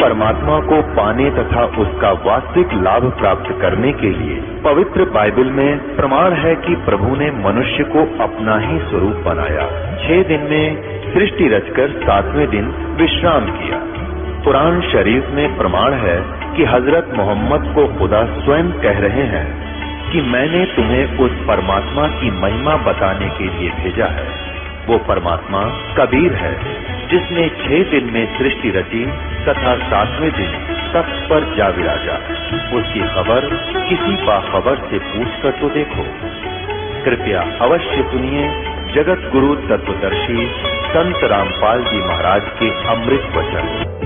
परमात्मा को पाने तथा उसका वास्तविक लाभ प्राप्त करने के लिए पवित्र बाइबल में प्रमाण है कि प्रभु ने मनुष्य को अपना ही स्वरूप बनाया। 6 दिन में सृष्टि रचकर 7वें दिन विश्राम किया। कुरान शरीफ में प्रमाण है कि हजरत मोहम्मद को खुदा स्वयं कह रहे हैं कि मैंने तुम्हें उस परमात्मा की महिमा बताने के लिए भेजा है। वो परमात्मा कबीर है जिसने 6 दिन में सृष्टि रची तथा 7वें दिन तख्त पर जा विराजा। उसकी खबर किसी बाखबर से पूछ कर तो देखो। कृपया अवश्य सुनिए जगत गुरु तत्वदर्शी संत रामपाल जी महाराज के अमृत वचन।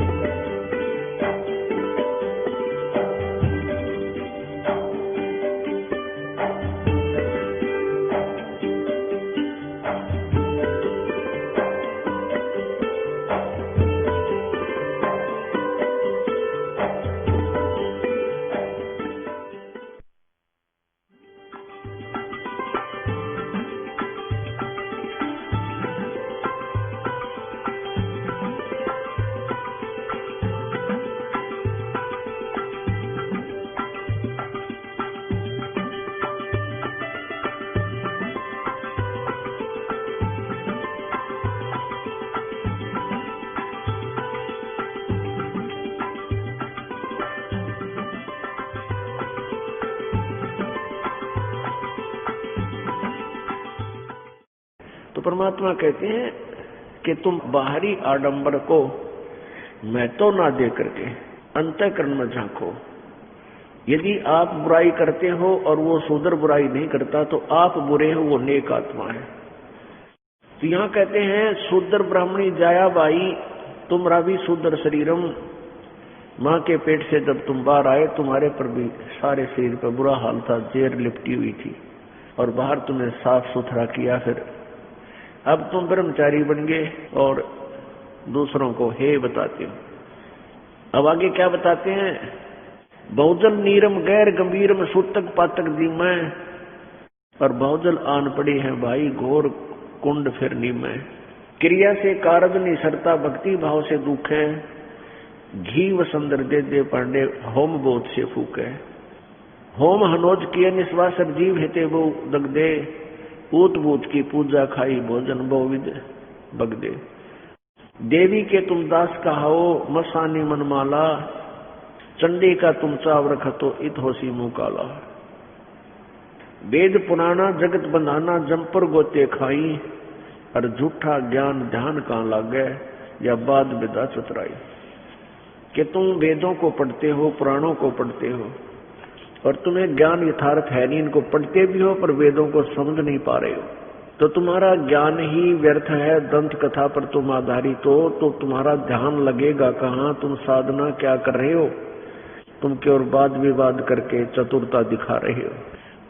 तो परमात्मा कहते हैं कि तुम बाहरी आडंबर को मैं तो ना दे करके अंतःकरण में झांको। यदि आप बुराई करते हो और वो शूद्र बुराई नहीं करता तो आप बुरे हो, वो नेक आत्मा है। तो यहाँ कहते हैं शूद्र ब्राह्मणी जाया बाई तुम्हारा भी शूद्र शरीरम, माँ के पेट से जब तुम बाहर आए तुम्हारे पर भी सारे शरीर पर बुरा हाल था, जेर लिपटी हुई थी और बाहर तुम्हें साफ सुथरा किया। फिर अब तुम ब्रह्मचारी बन गए और दूसरों को हे बताते हो। अब आगे क्या बताते हैं, बहुजल नीरम गैर गंभीरम सूतक पातक दीमय, और बहुजल आन पड़ी है भाई घोर कुंड फिर नीमय। क्रिया से कारज निसरता भक्ति भाव से दुख है, घी वसंदर दे दे पांडे होम बोध से फूक है। होम हनोज किए निस्वासर जीव हेते वो दगदे, ऊत बूत की पूजा खाई भोजन बहुविध बगदे। देवी के तुम दास कहाओ मसानी मनमाला, चंडी का तुम चाव रखतो इत होसी मुंह काला। वेद पुराना जगत बंधाना जमपुर गोते खाई, और झूठा ज्ञान ध्यान कहाँ लागे या बाद विदा चतुराई। कि तुम वेदों को पढ़ते हो पुराणों को पढ़ते हो और तुम्हें ज्ञान यथार्थ है नहीं, इनको पढ़ते भी हो पर वेदों को समझ नहीं पा रहे हो, तो तुम्हारा ज्ञान ही व्यर्थ है। दंत कथा पर तुम आधारित हो तो तुम्हारा ध्यान लगेगा कहाँ, तुम साधना क्या कर रहे हो, तुम केवल वाद विवाद करके चतुरता दिखा रहे हो।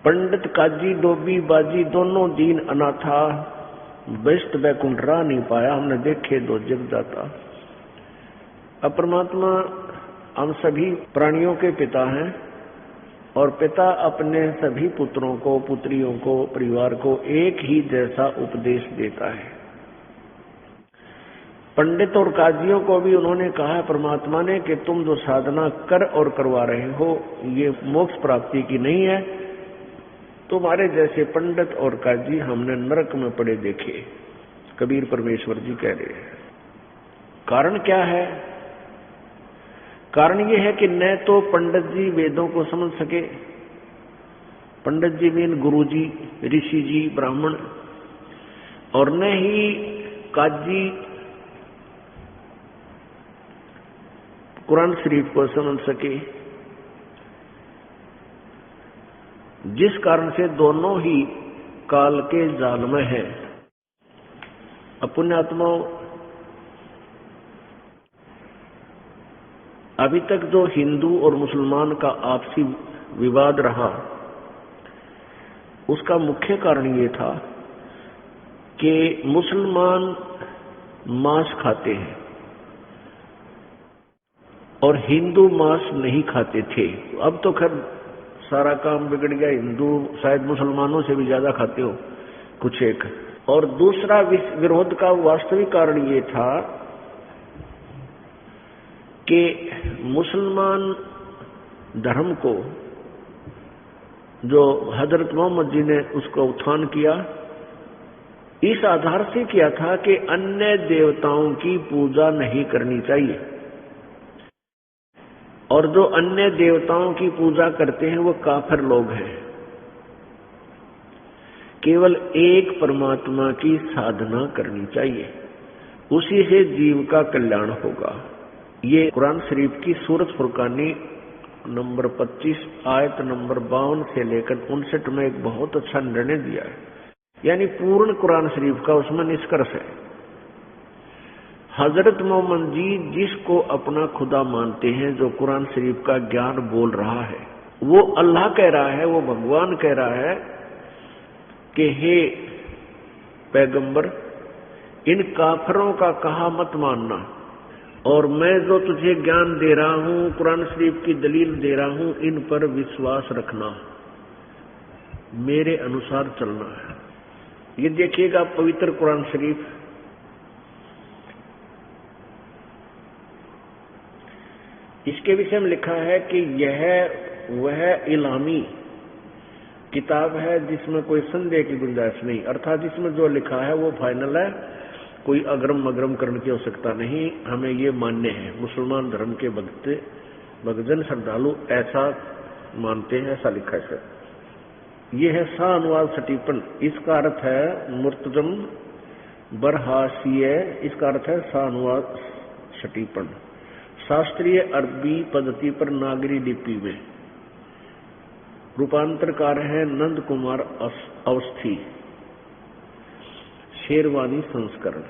पंडित काजी डोबी बाजी दोनों दीन अनाथा, बेस्ट बैकुंठ रहा नहीं पाया हमने देखे दो जग जाता। अब परमात्मा हम सभी प्राणियों के पिता हैं और पिता अपने सभी पुत्रों को पुत्रियों को परिवार को एक ही जैसा उपदेश देता है। पंडित और काजियों को भी उन्होंने कहा परमात्मा ने कि तुम जो साधना कर और करवा रहे हो ये मोक्ष प्राप्ति की नहीं है। तुम्हारे जैसे पंडित और काजी हमने नरक में पड़े देखे, कबीर परमेश्वर जी कह रहे हैं। कारण क्या है? कारण ये है कि न तो पंडित जी वेदों को समझ सके, पंडित जी मीन गुरु जी, ऋषि जी, ब्राह्मण, और न ही काजी कुरान शरीफ को समझ सके, जिस कारण से दोनों ही काल के जाल में है। पुण्यात्माओं, अभी तक जो हिंदू और मुसलमान का आपसी विवाद रहा उसका मुख्य कारण ये था कि मुसलमान मांस खाते हैं और हिंदू मांस नहीं खाते थे। अब तो खैर सारा काम बिगड़ गया, हिंदू शायद मुसलमानों से भी ज्यादा खाते हो कुछ एक। और दूसरा विरोध का वास्तविक कारण ये था कि मुसलमान धर्म को जो हजरत मोहम्मद जी ने उसका उत्थान किया, इस आधार से किया था कि अन्य देवताओं की पूजा नहीं करनी चाहिए, और जो अन्य देवताओं की पूजा करते हैं वो काफिर लोग हैं। केवल एक परमात्मा की साधना करनी चाहिए, उसी से जीव का कल्याण होगा। ये कुरान शरीफ की सूरत फुरकानी नंबर 25 आयत नंबर 52 से लेकर 59 में एक बहुत अच्छा निर्णय दिया है, यानी पूर्ण कुरान शरीफ का उसमें निष्कर्ष है। हजरत मोहम्मद जी जिसको अपना खुदा मानते हैं, जो कुरान शरीफ का ज्ञान बोल रहा है, वो अल्लाह कह रहा है, वो भगवान कह रहा है कि हे पैगंबर, इन काफिरों का कहा मत मानना, और मैं जो तुझे ज्ञान दे रहा हूं, कुरान शरीफ की दलील दे रहा हूं, इन पर विश्वास रखना, मेरे अनुसार चलना है। ये देखिएगा पवित्र कुरान शरीफ, इसके विषय में लिखा है कि यह वह इलामी किताब है जिसमें कोई संदेह की गुंजाइश नहीं, अर्थात जिसमें जो लिखा है वो फाइनल है, कोई अग्रम मग्रम करने की आवश्यकता नहीं। हमें ये मान्य है, मुसलमान धर्म के भक्तजन श्रद्धालु ऐसा मानते हैं, ऐसा लिखा है। ये है सा अनुवाद सटीपन, इसका अर्थ है मुर्तजम बरहाशिय, इसका अर्थ है सा अनुवाद सटीपन, शास्त्रीय अरबी पद्धति पर नागरी लिपि में। रूपांतरकार है नंद कुमार अवस्थी, शेरवानी संस्करण।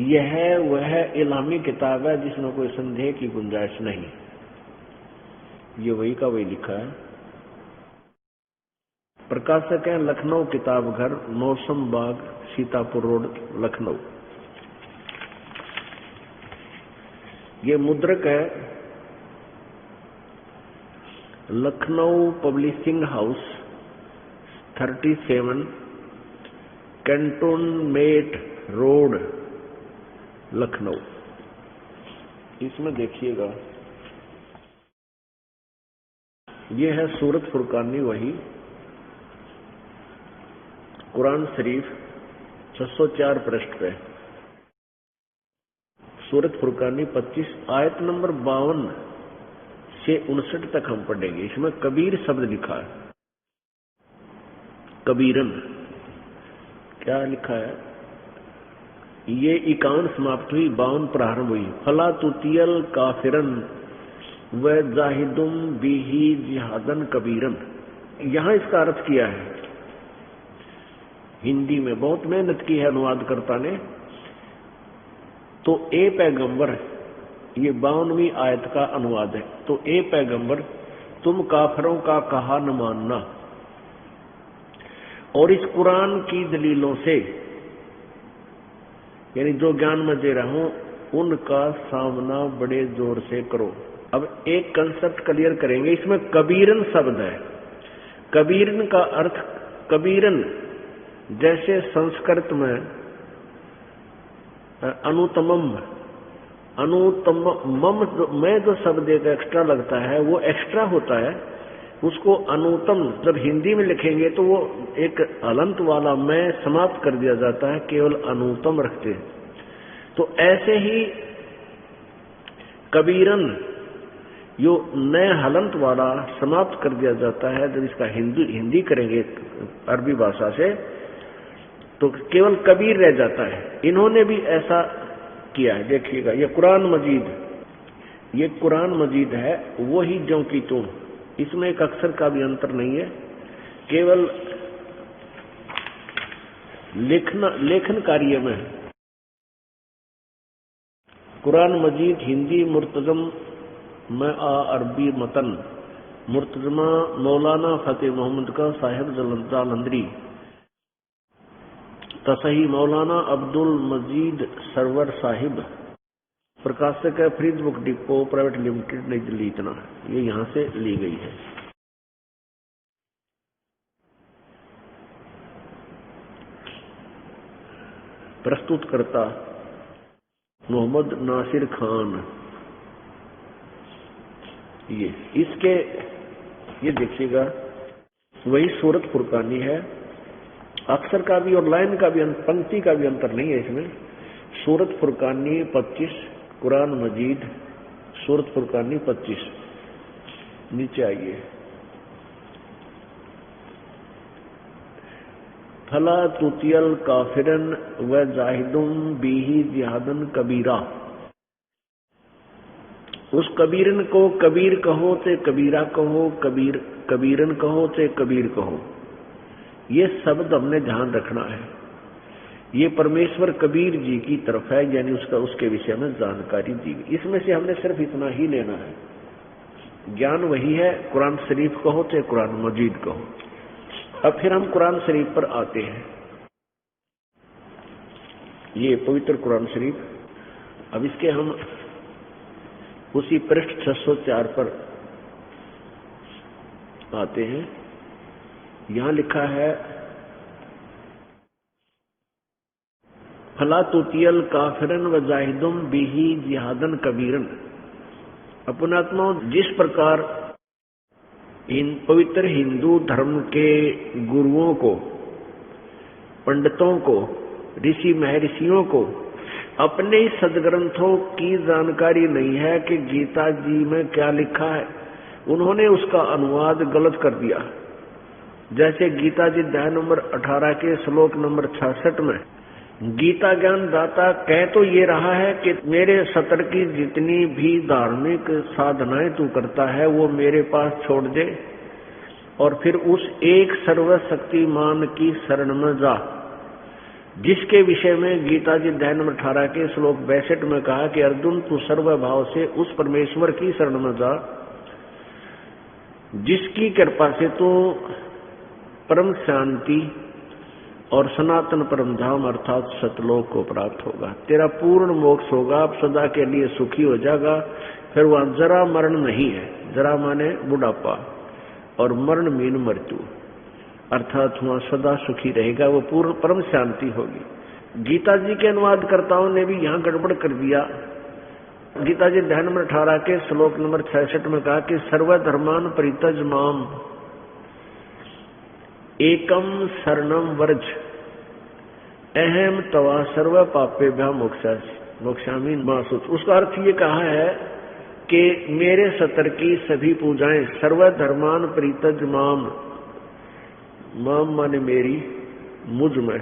यह वह इलामी किताब है जिसमें कोई संदेह की गुंजाइश नहीं। ये वही का वही लिखा है। प्रकाशक है लखनऊ किताब घर, मौसम बाग, सीतापुर रोड, लखनऊ। ये मुद्रक है Lucknow publishing house 37 cantonment road, Lucknow. इसमें देखिएगा ये है सूरत फुरकानी, वही कुरान शरीफ 604 पृष्ठ पे, सूरत फुरकानी 25 आयत नंबर 52 से 59 तक हम पढ़ेंगे। इसमें कबीर शब्द लिखा है, कबीरन क्या लिखा है, ये 51 समाप्त हुई, 52 प्रारंभ हुई। फला तुतियल काफिरन व जाहिदुम बिही जिहादन कबीरन। यहां इसका अर्थ किया है, हिंदी में बहुत मेहनत की है अनुवादकर्ता ने। तो ए पैगंबर, ये 52वीं आयत का अनुवाद है। तो ए पैगंबर, तुम काफिरों का कहा न मानना, और इस कुरान की दलीलों से, यानी जो ज्ञान मैं दे रहा हूं, उनका सामना बड़े जोर से करो। अब एक कंसेप्ट क्लियर करेंगे। इसमें कबीरन शब्द है। कबीरन का अर्थ, कबीरन जैसे संस्कृत में अनुतमम, अनुतमम में जो शब्द एक एक्स्ट्रा लगता है वो एक्स्ट्रा होता है, उसको अनुतम जब हिंदी में लिखेंगे तो वो एक अलंत वाला मैं समाप्त कर दिया जाता है, केवल अनुतम रखते हैं। तो ऐसे ही कबीरन यो नए हलंत वाला समाप्त कर दिया जाता है। जब इसका हिंदी करेंगे अरबी भाषा से तो केवल कबीर रह जाता है। इन्होंने भी ऐसा किया है। देखिएगा ये कुरान मजीद, ये कुरान मजीद है वो ही ज्यों की त्यों, इसमें एक अक्षर का भी अंतर नहीं है, केवल लेखन कार्य में। कुरान मजीद हिंदी मुर्तजम में अरबी मतन, मुर्तजमा मौलाना फतेह मोहम्मद का साहिब जालंधरी, तसही मौलाना अब्दुल मजीद सरवर साहिब, प्रकाशक है फ्रीज book depot private limited, New Delhi. इतना ये यहाँ से ली गई है। प्रस्तुतकर्ता मोहम्मद नासिर खान। ये देखिएगा, वही सूरत फुरकानी है। अक्षर का भी और लाइन का भी, पंक्ति का भी अंतर नहीं है इसमें। सूरत फुरकानी 25, कुरान मजीद सूरत फुरकानी 25। नीचे आइए। फला तुतियल काफिरन व जाहिदुम बीही जिहादन कबीरा। उस कबीरन को कबीर कहो ते कबीरा कहो, कबीरन कहो ते कबीर कहो। ये शब्द हमने ध्यान रखना है। ये परमेश्वर कबीर जी की तरफ है, यानी उसके विषय में जानकारी दी गई। इसमें से हमने सिर्फ इतना ही लेना है। ज्ञान वही है, कुरान शरीफ कहो चाहे कुरान मजीद कहो। अब फिर हम कुरान शरीफ पर आते हैं। ये पवित्र कुरान शरीफ। अब इसके हम उसी पृष्ठ 604 पर आते हैं। यहां लिखा है, फला तुतियल काफिरन व जाहिदुम बिही जिहादन कबीरन। अपनात्मा, जिस प्रकार इन पवित्र हिंदू धर्म के गुरुओं को, पंडितों को, ऋषि महर्षियों को अपने सदग्रंथों की जानकारी नहीं है कि गीता जी में क्या लिखा है, उन्होंने उसका अनुवाद गलत कर दिया। जैसे गीता जी अध्याय नंबर 18 के श्लोक नंबर 66 में गीता ज्ञान दाता कह तो ये रहा है कि मेरे सतर की जितनी भी धार्मिक साधनाएं तू करता है वो मेरे पास छोड़ दे और फिर उस एक सर्वशक्तिमान की शरण में जा, जिसके विषय में गीता जी अध्याय नंबर 18 के श्लोक 62 में कहा कि अर्जुन तू सर्वभाव से उस परमेश्वर की शरण में जा जिसकी कृपा से तू परम शांति और सनातन परम धाम अर्थात सतलोक को प्राप्त होगा। तेरा पूर्ण मोक्ष होगा, आप सदा के लिए सुखी हो जाएगा। फिर वहां जरा मरण नहीं है। जरा माने बुढ़ापा और मरण मीन मृत्यु, अर्थात वहां सदा सुखी रहेगा, वो पूर्ण परम शांति होगी। गीता जी के अनुवादकर्ताओं ने भी यहाँ गड़बड़ कर दिया। गीता जी अध्याय नंबर 18 के श्लोक नंबर 66 में कहा कि सर्वधर्मान परित्यज माम एकम शरणम वर्ज अहम तवा सर्व पापेभ्यः मोक्षामि मा शुचि। उसका अर्थ ये कहा है कि मेरे सतर की सभी पूजाएं, सर्वधर्मान परित्यज माम, माम माने मेरी, मुझ में,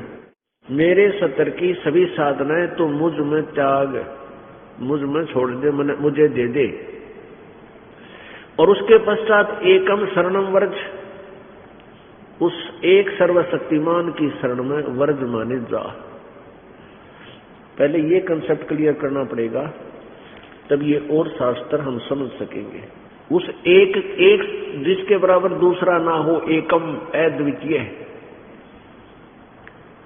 मेरे सतर की सभी साधनाएं तो मुझ में त्याग, मुझ में छोड़ दे, मुझे दे दे। और उसके पश्चात एकम शरणम वर्ज, उस एक सर्वशक्तिमान की शरण में, वर्ज माने जा। पहले ये कंसेप्ट क्लियर करना पड़ेगा, तब ये और शास्त्र हम समझ सकेंगे। उस एक जिसके बराबर दूसरा ना हो, एकम अद्वितीय,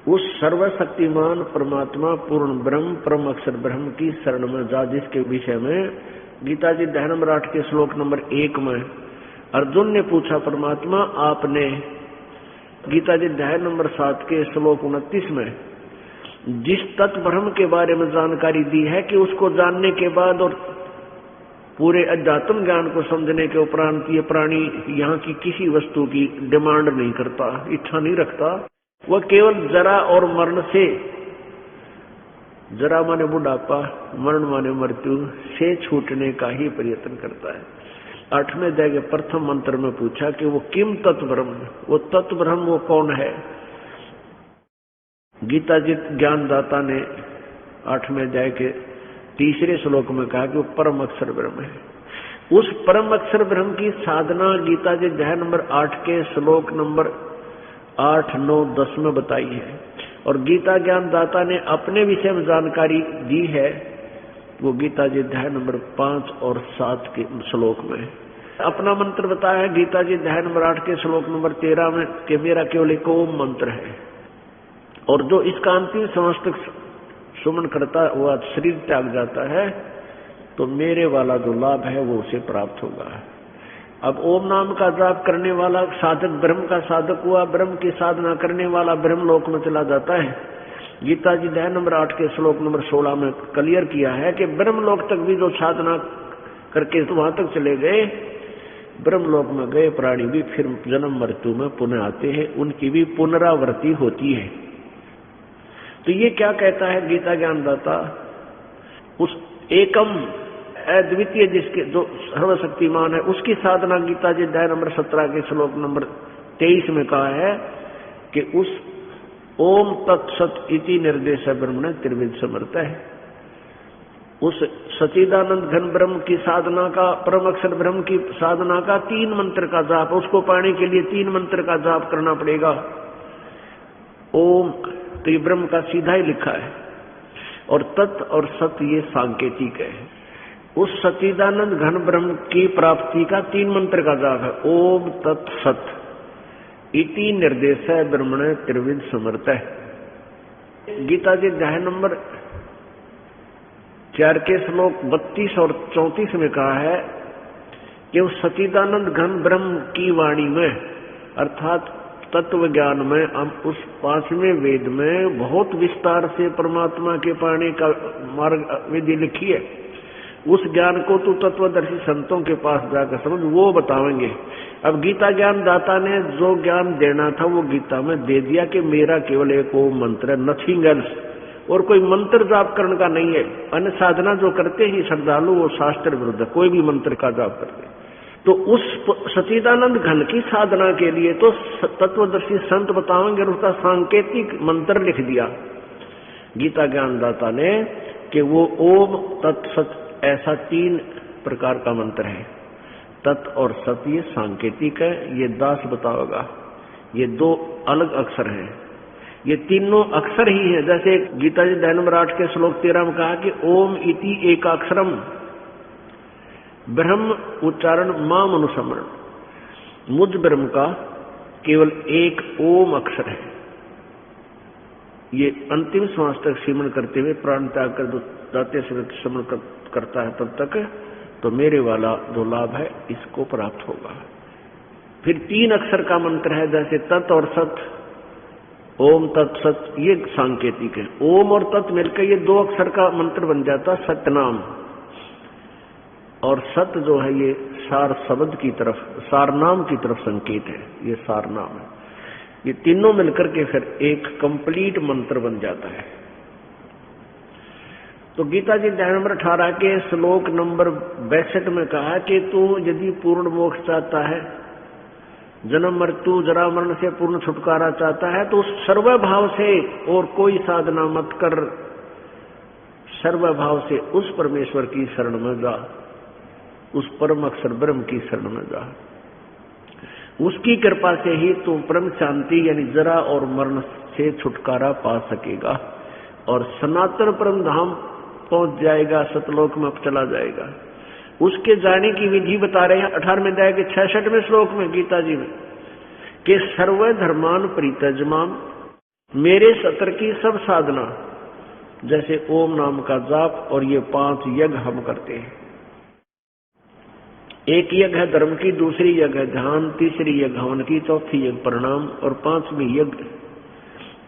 उस सर्वशक्तिमान परमात्मा पूर्ण ब्रह्म परम अक्षर ब्रह्म की शरण में जा, जिसके विषय में गीता जी अध्याय नंबर 8 के श्लोक नंबर 1 में अर्जुन ने पूछा, परमात्मा आपने गीता जी अध्याय नंबर 7 के श्लोक 29 में जिस तत्व ब्रह्म के बारे में जानकारी दी है कि उसको जानने के बाद और पूरे अध्यात्म ज्ञान को समझने के उपरांत ये प्राणी यहाँ की किसी वस्तु की डिमांड नहीं करता, इच्छा नहीं रखता। वह केवल जरा और मरण से, जरा माने बुढ़ापा, मरण माने मृत्यु से छूटने का ही प्रयत्न करता है। 8वें अध्याय के प्रथम मंत्र में पूछा कि वो किम तत्व ब्रह्म, वो तत्व ब्रह्म वो कौन है। गीता जी ज्ञानदाता ने 8वें अध्याय के 3 श्लोक में कहा कि वो परम अक्षर ब्रह्म है। उस परम अक्षर ब्रह्म की साधना गीता जी अध्याय नंबर 8 के श्लोक नंबर 8, 9, 10 में बताई है। और गीता ज्ञानदाता ने अपने विषय में जानकारी दी है, वो गीता जी अध्याय नंबर 5 और 7 के श्लोक में अपना मंत्र बताया है। गीता जी अध्याय नंबर 8 के श्लोक नंबर 13 में कि मेरा केवल एक ओम मंत्र है, और जो इसका अंतिम समस्त सुमन करता है वह शरीर त्याग जाता है। तो मेरे वाला जो लाभ है वो उसे प्राप्त होगा। अब ओम नाम का जाप करने वाला साधक ब्रह्म का साधक हुआ, ब्रह्म की साधना करने वाला ब्रह्म लोक में चला जाता है। गीता जी अध्याय नंबर 8 के श्लोक नंबर 16 में क्लियर किया है कि ब्रह्म लोक तक भी जो साधना करके तो वहां तक चले गए, ब्रह्म लोक में गए प्राणी भी फिर जन्म मृत्यु में पुनः आते हैं, उनकी भी पुनरावृत्ति होती है। तो ये क्या कहता है गीता ज्ञानदाता, उस एकम अद्वितीय जिसके जो सर्वशक्तिमान है उसकी साधना गीता जी अध्याय नंबर 17 के श्लोक नंबर 23 में कहा है कि उस ओम तत्सत इति निर्देश ब्रह्मण त्रिविध समर्थ है। उस सच्चिदानंद घन ब्रह्म की साधना का, परम अक्षर ब्रह्म की साधना का 3 मंत्र का जाप, उसको पाने के लिए 3 मंत्र का जाप करना पड़ेगा। ओम तो ये ब्रह्म का सीधा ही लिखा है, और तत् और सत ये सांकेतिक है। उस सच्चिदानंद घन ब्रह्म की प्राप्ति का 3 मंत्र का जाप है। ओम तत् सत इति निर्देश ब्रह्मण त्रिविध समर्थ है। गीता जी अध्याय नंबर 4 के श्लोक 32 और 34 में कहा है कि उस सच्चिदानंद घन ब्रह्म की वाणी में अर्थात तत्व ज्ञान में हम उस 5वें वेद में बहुत विस्तार से परमात्मा के पाने का मार्ग विधि लिखी है। उस ज्ञान को तू तत्वदर्शी संतों के पास जाकर समझ, वो बतावेंगे। अब गीता ज्ञान दाता ने जो ज्ञान देना था वो गीता में दे दिया कि मेरा केवल एक ओम मंत्र है, नथिंग एल्स, और कोई मंत्र जाप करने का नहीं है। अन्य साधना जो करते ही श्रद्धालु वो शास्त्र विरुद्ध, कोई भी मंत्र का जाप करते। तो उस सच्चिदानंद घन की साधना के लिए तो तत्वदर्शी संत बताएंगे, और उसका सांकेतिक मंत्र लिख दिया गीता ज्ञानदाता ने कि वो ओम तत्सत ऐसा 3 प्रकार का मंत्र है। तत् और सत ये सांकेतिक है, ये दास बताओगा, ये 2 अलग अक्षर हैं, ये तीनों अक्षर ही है। जैसे गीता जी अध्याय नंबर 8 के श्लोक 13 में कहा कि ओम इति एकाक्षरम ब्रह्म उच्चारण माम अनुसमरण, मुझ ब्रह्म का केवल एक ओम अक्षर है। ये अंतिम श्वास तक सिमरण करते हुए प्राण त्याग कर जो दाते से सिमरण करता है तब तक तो मेरे वाला जो लाभ है इसको प्राप्त होगा। फिर 3 अक्षर का मंत्र है, जैसे तत् और सत, ओम तत् सत, ये सांकेतिक है। ओम और तत् मिलकर ये 2 अक्षर का मंत्र बन जाता सतनाम, और सत जो है ये सार शब्द की तरफ, सारनाम की तरफ संकेत है, ये सारनाम है। ये तीनों मिलकर के फिर एक कंप्लीट मंत्र बन जाता है। तो गीता जी अध्याय नंबर 18 के श्लोक नंबर 62 में कहा कि तू यदि पूर्ण मोक्ष चाहता है, जन्म मृत्यु जरा मरण से पूर्ण छुटकारा चाहता है, तो सर्वभाव से और कोई साधना मत कर, सर्वभाव से उस परमेश्वर की शरण में जा, उस परम अक्षर ब्रह्म की शरण में जा। उसकी कृपा से ही तू परम शांति यानी जरा और मरण से छुटकारा पा सकेगा और सनातन परम धाम पहुंच जाएगा, सतलोक में चला जाएगा। उसके जाने की विधि बता रहे हैं 18वें अध्याय के 66वें श्लोक में गीता जी में कि सर्व धर्मान परित्यज्यमाम, मेरे सत्र की सब साधना, जैसे ओम नाम का जाप और ये 5 यज्ञ हम करते हैं। एक यज्ञ है धर्म की, दूसरी यज्ञ है ध्यान, तीसरी यज्ञ हवन की, चौथी यज्ञ प्रणाम, और 5वीं यज्ञ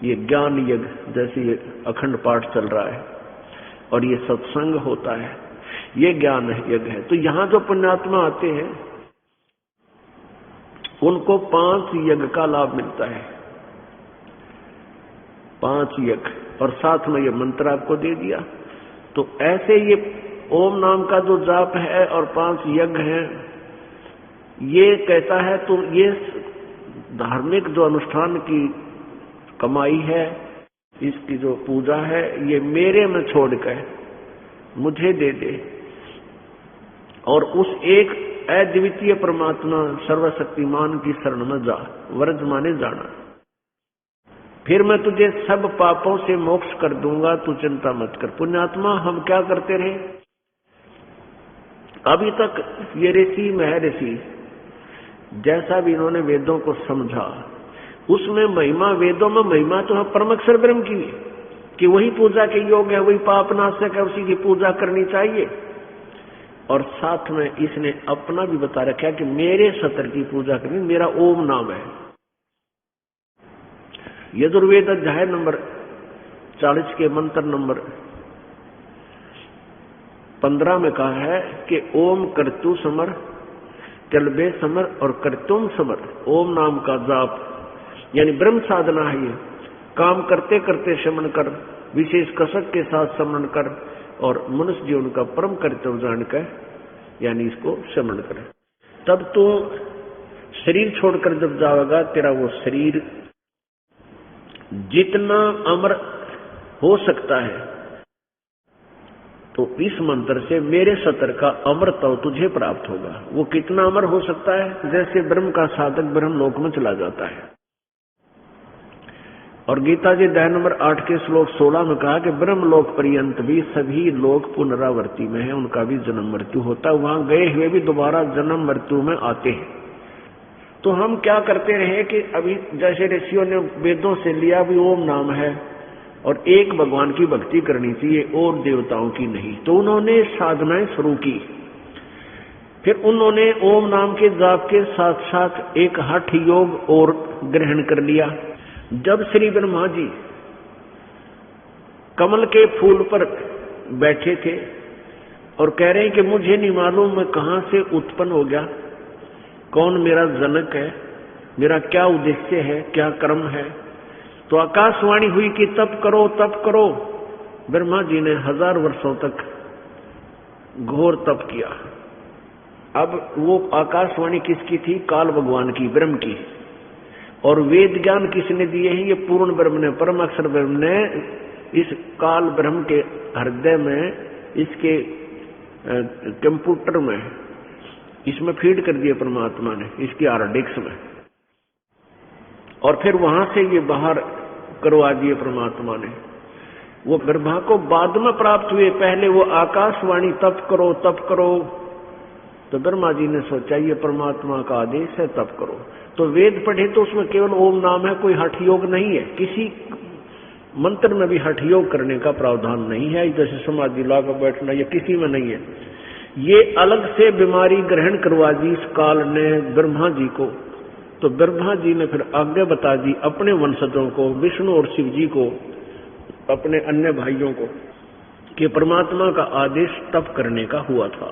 ये ज्ञान यज्ञ, जैसे ये अखंड पाठ चल रहा है और ये सत्संग होता है, ये ज्ञान यज्ञ है। तो यहाँ जो पुण्यात्मा आते हैं उनको 5 यज्ञ का लाभ मिलता है, 5 यज्ञ, और साथ में ये मंत्र आपको दे दिया। तो ऐसे ये ओम नाम का जो जाप है और 5 यज्ञ हैं, ये कहता है तो ये धार्मिक जो अनुष्ठान की कमाई है, इसकी जो पूजा है, ये मेरे में छोड़कर मुझे दे दे और उस एक अद्वितीय परमात्मा सर्वशक्तिमान की शरण में जा, व्रज माने जाना, फिर मैं तुझे सब पापों से मोक्ष कर दूंगा, तू चिंता मत कर। पुण्यात्मा हम क्या करते रहे अभी तक, ये ऋषि महर्षि जैसा भी इन्होंने वेदों को समझा, उसमें महिमा, वेदों में महिमा तो है परम अक्षर ब्रह्म की कि वही पूजा के योग है, वही पाप नाशक है, उसी की पूजा करनी चाहिए। और साथ में इसने अपना भी बता रखा है कि मेरे सतर की पूजा करनी, मेरा ओम नाम है। यजुर्वेद अध्याय नंबर 40 के मंत्र नंबर 15 में कहा है कि ओम कर्तु समर, चलबे समर और कर्तुम समर। ओम नाम का जाप यानी ब्रह्म साधना है। ये काम करते करते शमन कर, विशेष कसक के साथ शमन कर और मनुष्य जीवन का परम कर्तव्य जानकर यानी इसको शमन कर। तब तो शरीर छोड़कर जब जाएगा, तेरा वो शरीर जितना अमर हो सकता है, तो इस मंत्र से मेरे सतर का अमरत्व तुझे प्राप्त होगा। वो कितना अमर हो सकता है? जैसे ब्रह्म का साधक ब्रह्म लोक में चला जाता है। और गीता जी अध्याय नंबर 8 के श्लोक 16 में कहा कि ब्रह्म लोक पर्यंत भी सभी लोग पुनरावर्ती में है, उनका भी जन्म मृत्यु होता है, वहां गए हुए भी दोबारा जन्म मृत्यु में आते हैं। तो हम क्या करते रहे कि अभी जैसे ऋषियों ने वेदों से लिया भी ओम नाम है और एक भगवान की भक्ति करनी चाहिए और देवताओं की नहीं, तो उन्होंने साधनाएं शुरू की। फिर उन्होंने ओम नाम के जाप के साथ साथ एक हठ योग और ग्रहण कर लिया। जब श्री ब्रह्मा जी कमल के फूल पर बैठे थे और कह रहे हैं कि मुझे नहीं मालूम मैं कहां से उत्पन्न हो गया, कौन मेरा जनक है, मेरा क्या उद्देश्य है, क्या कर्म है, तो आकाशवाणी हुई कि तप करो तप करो। ब्रह्मा जी ने 1000 वर्षों तक घोर तप किया। अब वो आकाशवाणी किसकी थी? काल भगवान की, ब्रह्म की। और वेद ज्ञान किसने दिए हैं? ये पूर्ण ब्रह्म ने, परम अक्षर ब्रह्म ने इस काल ब्रह्म के हृदय में, इसके कंप्यूटर में, इसमें फीड कर दिए परमात्मा ने, इसकी हार्ड डिस्क में। और फिर वहां से ये बाहर करवा दिए परमात्मा ने। वो ब्रह्मा को बाद में प्राप्त हुए, पहले वो आकाशवाणी तप करो तप करो। तो ब्रह्मा जी ने सोचा ये परमात्मा का आदेश है, तप करो। तो वेद पढ़े तो उसमें केवल ओम नाम है, कोई हठ योग नहीं है। किसी मंत्र में भी हठ योग करने का प्रावधान नहीं है, जैसे समाधि लाकर बैठना, ये किसी में नहीं है। ये अलग से बीमारी ग्रहण करवा दी इस काल ने ब्रह्मा जी को। तो ब्रह्मा जी ने फिर आज्ञा बता दी अपने वंशजों को, विष्णु और शिव जी को, अपने अन्य भाइयों को, कि परमात्मा का आदेश तप करने का हुआ था।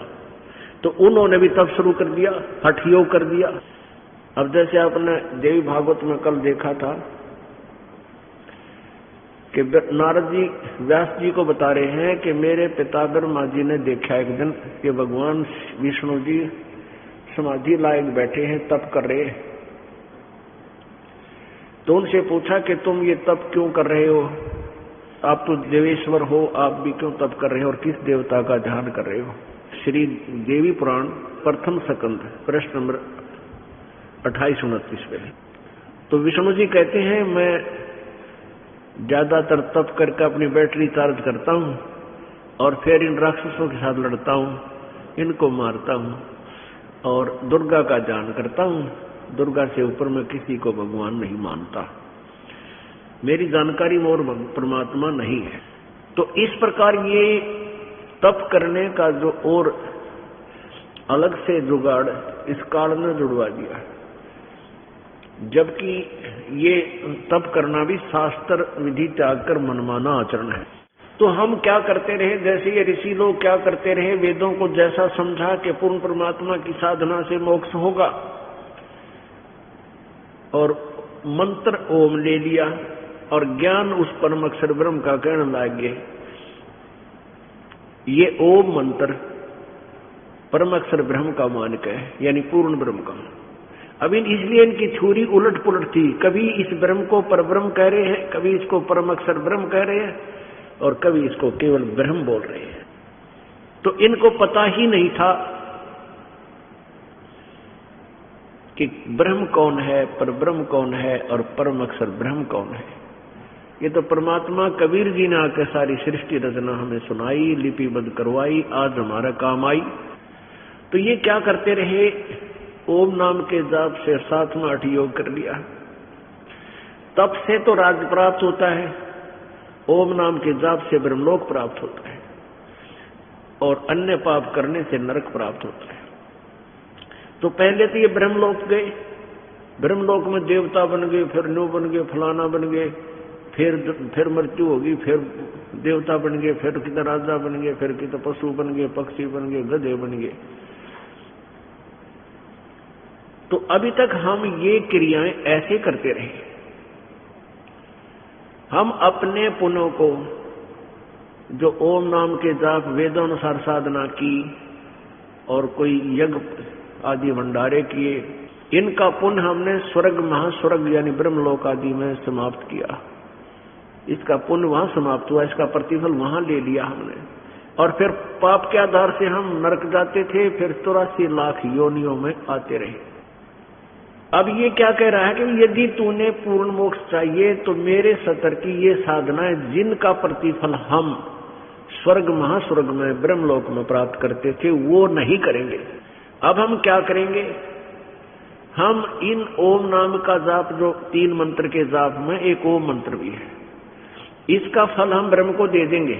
तो उन्होंने भी तप शुरू कर दिया, हठ योग कर दिया। अब जैसे आपने देवी भागवत में कल देखा था कि नारद जी व्यास जी को बता रहे हैं कि मेरे पिता ब्रह्मा जी ने देखा एक दिन कि भगवान विष्णु जी समाधि लायक बैठे हैं, तप कर रहे हैं। तो उनसे पूछा कि तुम ये तप क्यों कर रहे हो? आप तो देवेश्वर हो, आप भी क्यों तप कर रहे हो और किस देवता का ध्यान कर रहे हो? श्री देवी पुराण प्रथम स्कंद प्रश्न नंबर 28-29 में। तो विष्णु जी कहते हैं मैं ज्यादातर तप करके अपनी बैटरी चार्ज करता हूं और फिर इन राक्षसों के साथ लड़ता हूं, इनको मारता हूं और दुर्गा का ध्यान करता हूं। दुर्गा से ऊपर मैं किसी को भगवान नहीं मानता, मेरी जानकारी में और परमात्मा नहीं है। तो इस प्रकार ये तप करने का जो और अलग से जुगाड़ इस काल ने जुड़वा दिया, जबकि ये तप करना भी शास्त्र विधि त्याग कर मनमाना आचरण है। तो हम क्या करते रहे? जैसे ये ऋषि लोग क्या करते रहे, वेदों को जैसा समझा कि पूर्ण परमात्मा की साधना से मोक्ष होगा, और मंत्र ओम ले लिया और ज्ञान उस परम अक्षर ब्रह्म का कहने लगे। ये ओम मंत्र परम अक्षर ब्रह्म का मानक है, यानी पूर्ण ब्रह्म का। अब इसलिए इनकी छुरी उलट पुलट थी, कभी इस ब्रह्म को परब्रह्म कह रहे हैं, कभी इसको परम अक्षर ब्रह्म कह रहे हैं और कभी इसको केवल ब्रह्म बोल रहे हैं। तो इनको पता ही नहीं था कि ब्रह्म कौन है, परब्रह्म कौन है और परम अक्षर ब्रह्म कौन है। ये तो परमात्मा कबीर जी ने आकर सारी सृष्टि रचना हमें सुनाई, लिपिबद्ध करवाई, आज हमारा काम आई। तो ये क्या करते रहे, ओम नाम के जाप से साथ में हठ योग कर लिया। तप से तो राज्य प्राप्त होता है, ओम नाम के जाप से ब्रह्मलोक प्राप्त होता है। और अन्य पाप करने से नरक प्राप्त होता है। तो पहले तो ये ब्रह्मलोक गए, ब्रह्मलोक में देवता बन गए, फिर न्यू बन गए, फलाना बन गए, फिर मृत्यु होगी, फिर देवता बन गए, फिर कितना राजा बन गए, फिर कितना पशु बन गए, पक्षी बन गए, गधे बन गए। तो अभी तक हम ये क्रियाएं ऐसे करते रहे। हम अपने पुण्यों को, जो ओम नाम के जाप वेदानुसार साधना की और कोई यज्ञ आदि भंडारे किए, इनका पुण्य हमने स्वर्ग महास्वर्ग यानी ब्रह्मलोक आदि में समाप्त किया। इसका पुण्य वहां समाप्त हुआ, इसका प्रतिफल वहां ले लिया हमने। और फिर पाप के आधार से हम नरक जाते थे, फिर 84 लाख योनियों में आते रहे। अब ये क्या कह रहा है कि यदि तूने पूर्ण मोक्ष चाहिए तो मेरे सतर की ये साधनाएं, जिनका प्रतिफल हम स्वर्ग महास्वर्ग में ब्रह्मलोक में प्राप्त करते थे, वो नहीं करेंगे। अब हम क्या करेंगे? हम इन ओम नाम का जाप, जो 3 मंत्र के जाप में एक ओम मंत्र भी है, इसका फल हम ब्रह्म को दे देंगे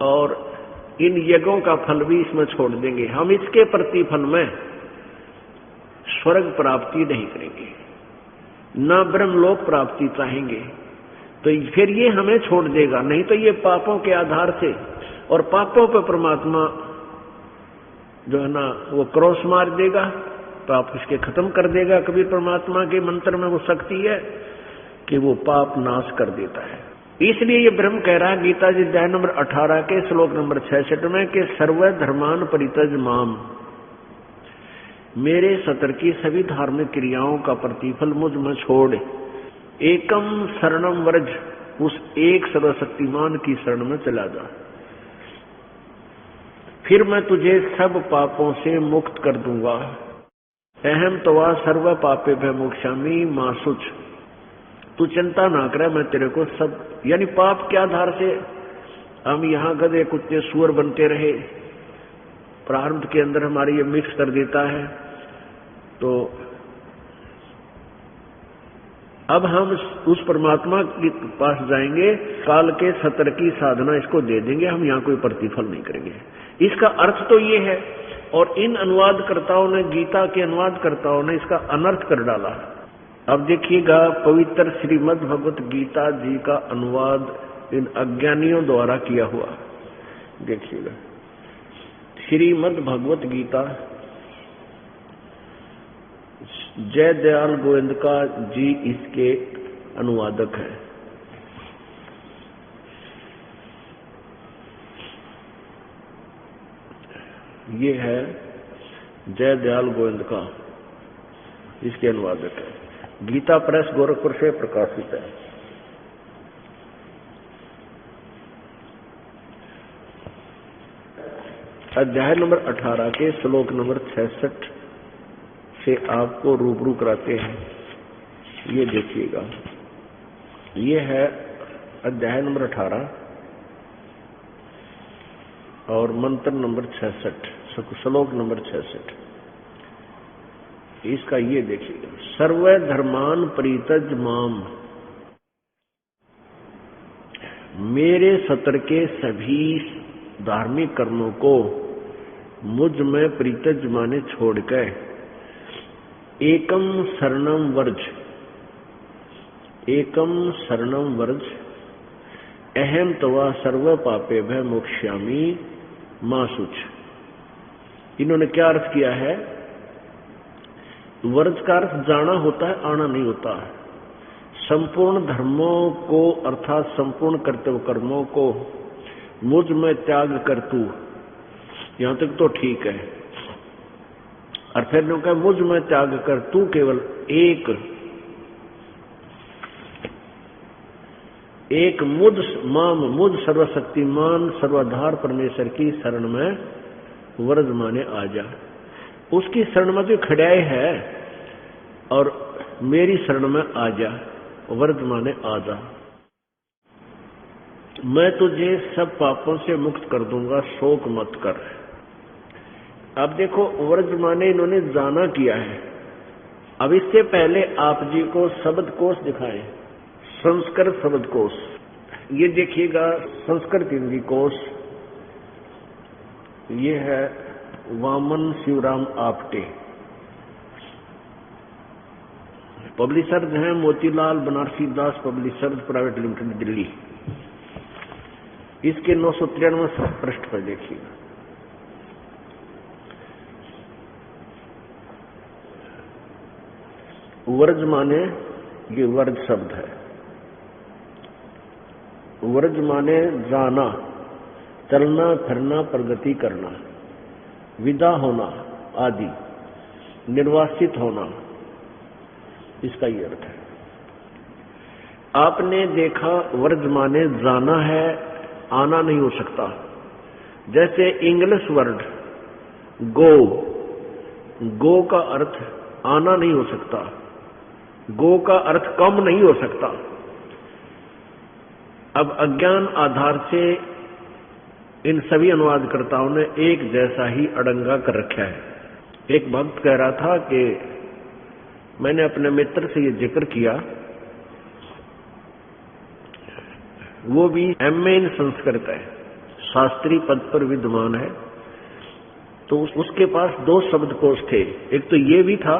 और इन यज्ञों का फल भी इसमें छोड़ देंगे। हम इसके प्रतिफल में स्वर्ग प्राप्ति नहीं करेंगे, न ब्रह्मलोक प्राप्ति चाहेंगे। तो फिर ये हमें छोड़ देगा, नहीं तो ये पापों के आधार से, और पापों पर परमात्मा जो है ना वो क्रॉस मार देगा, पाप इसके खत्म कर देगा। कबीर परमात्मा के मंत्र में वो शक्ति है कि वो पाप नाश कर देता है। इसलिए ये ब्रह्म कह रहा है गीता जी अध्याय नंबर 18 के श्लोक नंबर 66 में कि सर्व धर्मान परित्यज माम, मेरे सतर की सभी धार्मिक क्रियाओं का प्रतिफल मुझ में छोड़, एकम शरणम व्रज, उस एक सर्वशक्तिमान की शरण में चला जा, फिर मैं तुझे सब पापों से मुक्त कर दूंगा। अहम तवा सर्व पापे भय मोक्षामि मां शुच, तू चिंता ना करे, मैं तेरे को सब, यानी पाप के आधार से हम यहाँ गधे कुत्ते सुअर बनते रहे, प्रारंभ के अंदर हमारे ये मिक्स कर देता है। तो अब हम उस परमात्मा के पास जाएंगे, काल के सतर की साधना इसको दे देंगे, हम यहाँ कोई प्रतिफल नहीं करेंगे। इसका अर्थ तो ये है। और इन अनुवादकर्ताओं ने, गीता के अनुवादकर्ताओं ने इसका अनर्थ कर डाला। अब देखिएगा, पवित्र श्रीमद् भगवत गीता जी का अनुवाद इन अज्ञानियों द्वारा किया हुआ, देखिएगा। श्रीमद् भगवत गीता जय दयाल गोविंदका जी इसके अनुवादक हैं। ये है जय दयाल गोविंदका, इसके अनुवादक है। गीता प्रेस गोरखपुर से प्रकाशित है। अध्याय नंबर 18 के श्लोक नंबर 66 से आपको रूबरू कराते हैं। ये देखिएगा, ये है अध्याय नंबर 18 और मंत्र नंबर 66, श्लोक नंबर 66। इसका ये देखिएगा, सर्व धर्मान परित्यज माम, मेरे सतर के सभी धार्मिक कर्मों को मुझ में परित्यज माने छोड़कर, एकम शरणम वर्ज, एकम शरणम वर्ज, अहम तवा सर्व पापे भय मोक्ष्यामि मां शुच। इन्होंने क्या अर्थ किया है? वर्ज का अर्थ जाना होता है, आना नहीं होता है। संपूर्ण धर्मों को अर्थात संपूर्ण कर्तव्य कर्मों को मुझ में त्याग कर तू, यहां तक तो ठीक है। और फिर जो कहा मुझ में त्याग कर तू केवल एक मुझ सर्वशक्तिमान सर्वाधार परमेश्वर की शरण में वर्ज माने आ जा। उसकी शरण में जो खड़ाए है और मेरी शरण में आ जा, वर्ज माने आ जा, मैं तुझे सब पापों से मुक्त कर दूंगा, शोक मत कर। अब देखो, वर्ज माने इन्होंने जाना किया है। अब इससे पहले आप जी को शब्द कोश दिखाए, संस्कृत शब्द कोश, ये देखिएगा संस्कृत हिंदी कोश, ये है वामन शिवराम आपटे, पब्लिशर हैं मोतीलाल बनारसी दास पब्लिशर्स प्राइवेट लिमिटेड दिल्ली। इसके 993 पृष्ठ पर देखिएगा। वर्ज माने, ये वर्ज शब्द है, वर्ज माने जाना, चलना फिरना, प्रगति करना, विदा होना आदि, निर्वासित होना, इसका ये अर्थ है। आपने देखा वर्ज माने जाना है, आना नहीं हो सकता। जैसे इंग्लिश वर्ड गो, गो का अर्थ आना नहीं हो सकता, गो का अर्थ कम नहीं हो सकता। अब अज्ञान आधार से इन सभी अनुवादकर्ताओं ने एक जैसा ही अड़ंगा कर रखा है। एक भक्त कह रहा था कि मैंने अपने मित्र से ये जिक्र किया, वो भी एमए इन संस्कृत है, शास्त्री पद पर विद्वान है, तो उसके पास 2 शब्दकोश थे। एक तो ये भी था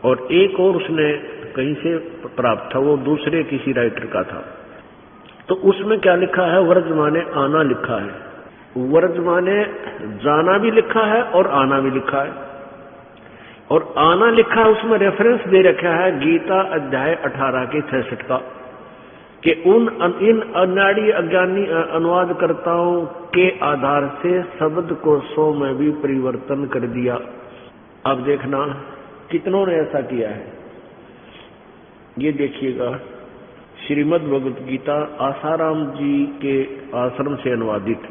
और एक और उसने कहीं से प्राप्त था, वो दूसरे किसी राइटर का था। तो उसमें क्या लिखा है, वर्ज माने आना लिखा है, वर्ज माने जाना भी लिखा है और आना भी लिखा है। और आना लिखा है, उसमें रेफरेंस दे रखा है गीता अध्याय 18 के 66 का, कि इन अनाड़ी अज्ञानी अनुवादकर्ताओं के आधार से शब्द कोशों में भी परिवर्तन कर दिया। अब देखना कितनों ने ऐसा किया है। ये देखिएगा श्रीमद् भगवत गीता आसाराम जी के आश्रम से अनुवादित,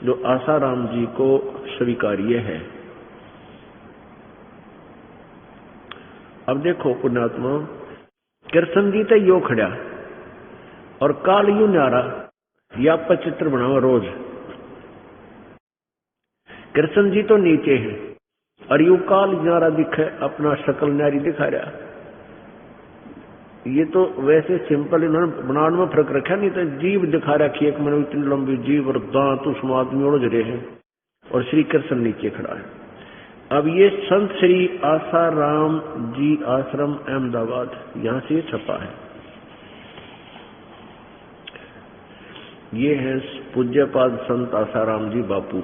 जो आसाराम जी को स्वीकार्य है। अब देखो पुण्यात्मा, कृष्ण जी तो यो खड़ा और काल यू न्यारा, या चित्र बनाओ रोज। कृष्ण जी तो नीचे है और यू काल न्यारा दिखे, अपना शकल न्यारी दिखा रहा। ये तो वैसे सिंपल इन्होंने बनाने में फर्क रखा, नहीं तो जीव दिखा रखी, एक मन इतनी लंबी जीव और दांत उस आदमी उड़ज रहे हैं और श्री कृष्ण नीचे खड़ा है। अब ये संत श्री आसाराम जी आश्रम अहमदाबाद, यहां से छपा है। ये है पूज्यपाद संत आसाराम जी बापू,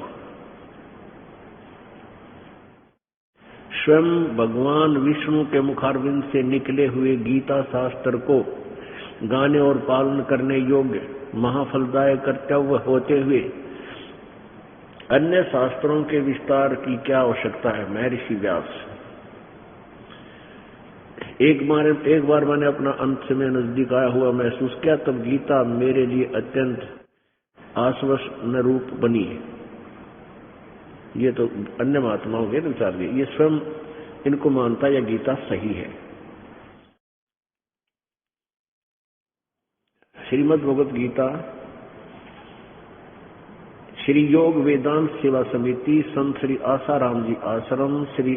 स्वयं भगवान विष्णु के मुखारविंद से निकले हुए गीता शास्त्र को गाने और पालन करने योग्य महाफलदायक कर्तव्य होते हुए अन्य शास्त्रों के विस्तार की क्या आवश्यकता है। महर्षि व्यास। एक बार मैंने अपना अंत में नजदीक आया हुआ महसूस किया, तब गीता मेरे लिए अत्यंत आश्वसन रूप बनी है। ये तो अन्य महात्माओं के विचार दिए, ये स्वयं इनको मानता यह गीता सही है। श्रीमद् भगवत गीता श्री योग वेदांत सेवा समिति, संत श्री आसाराम जी आश्रम, श्री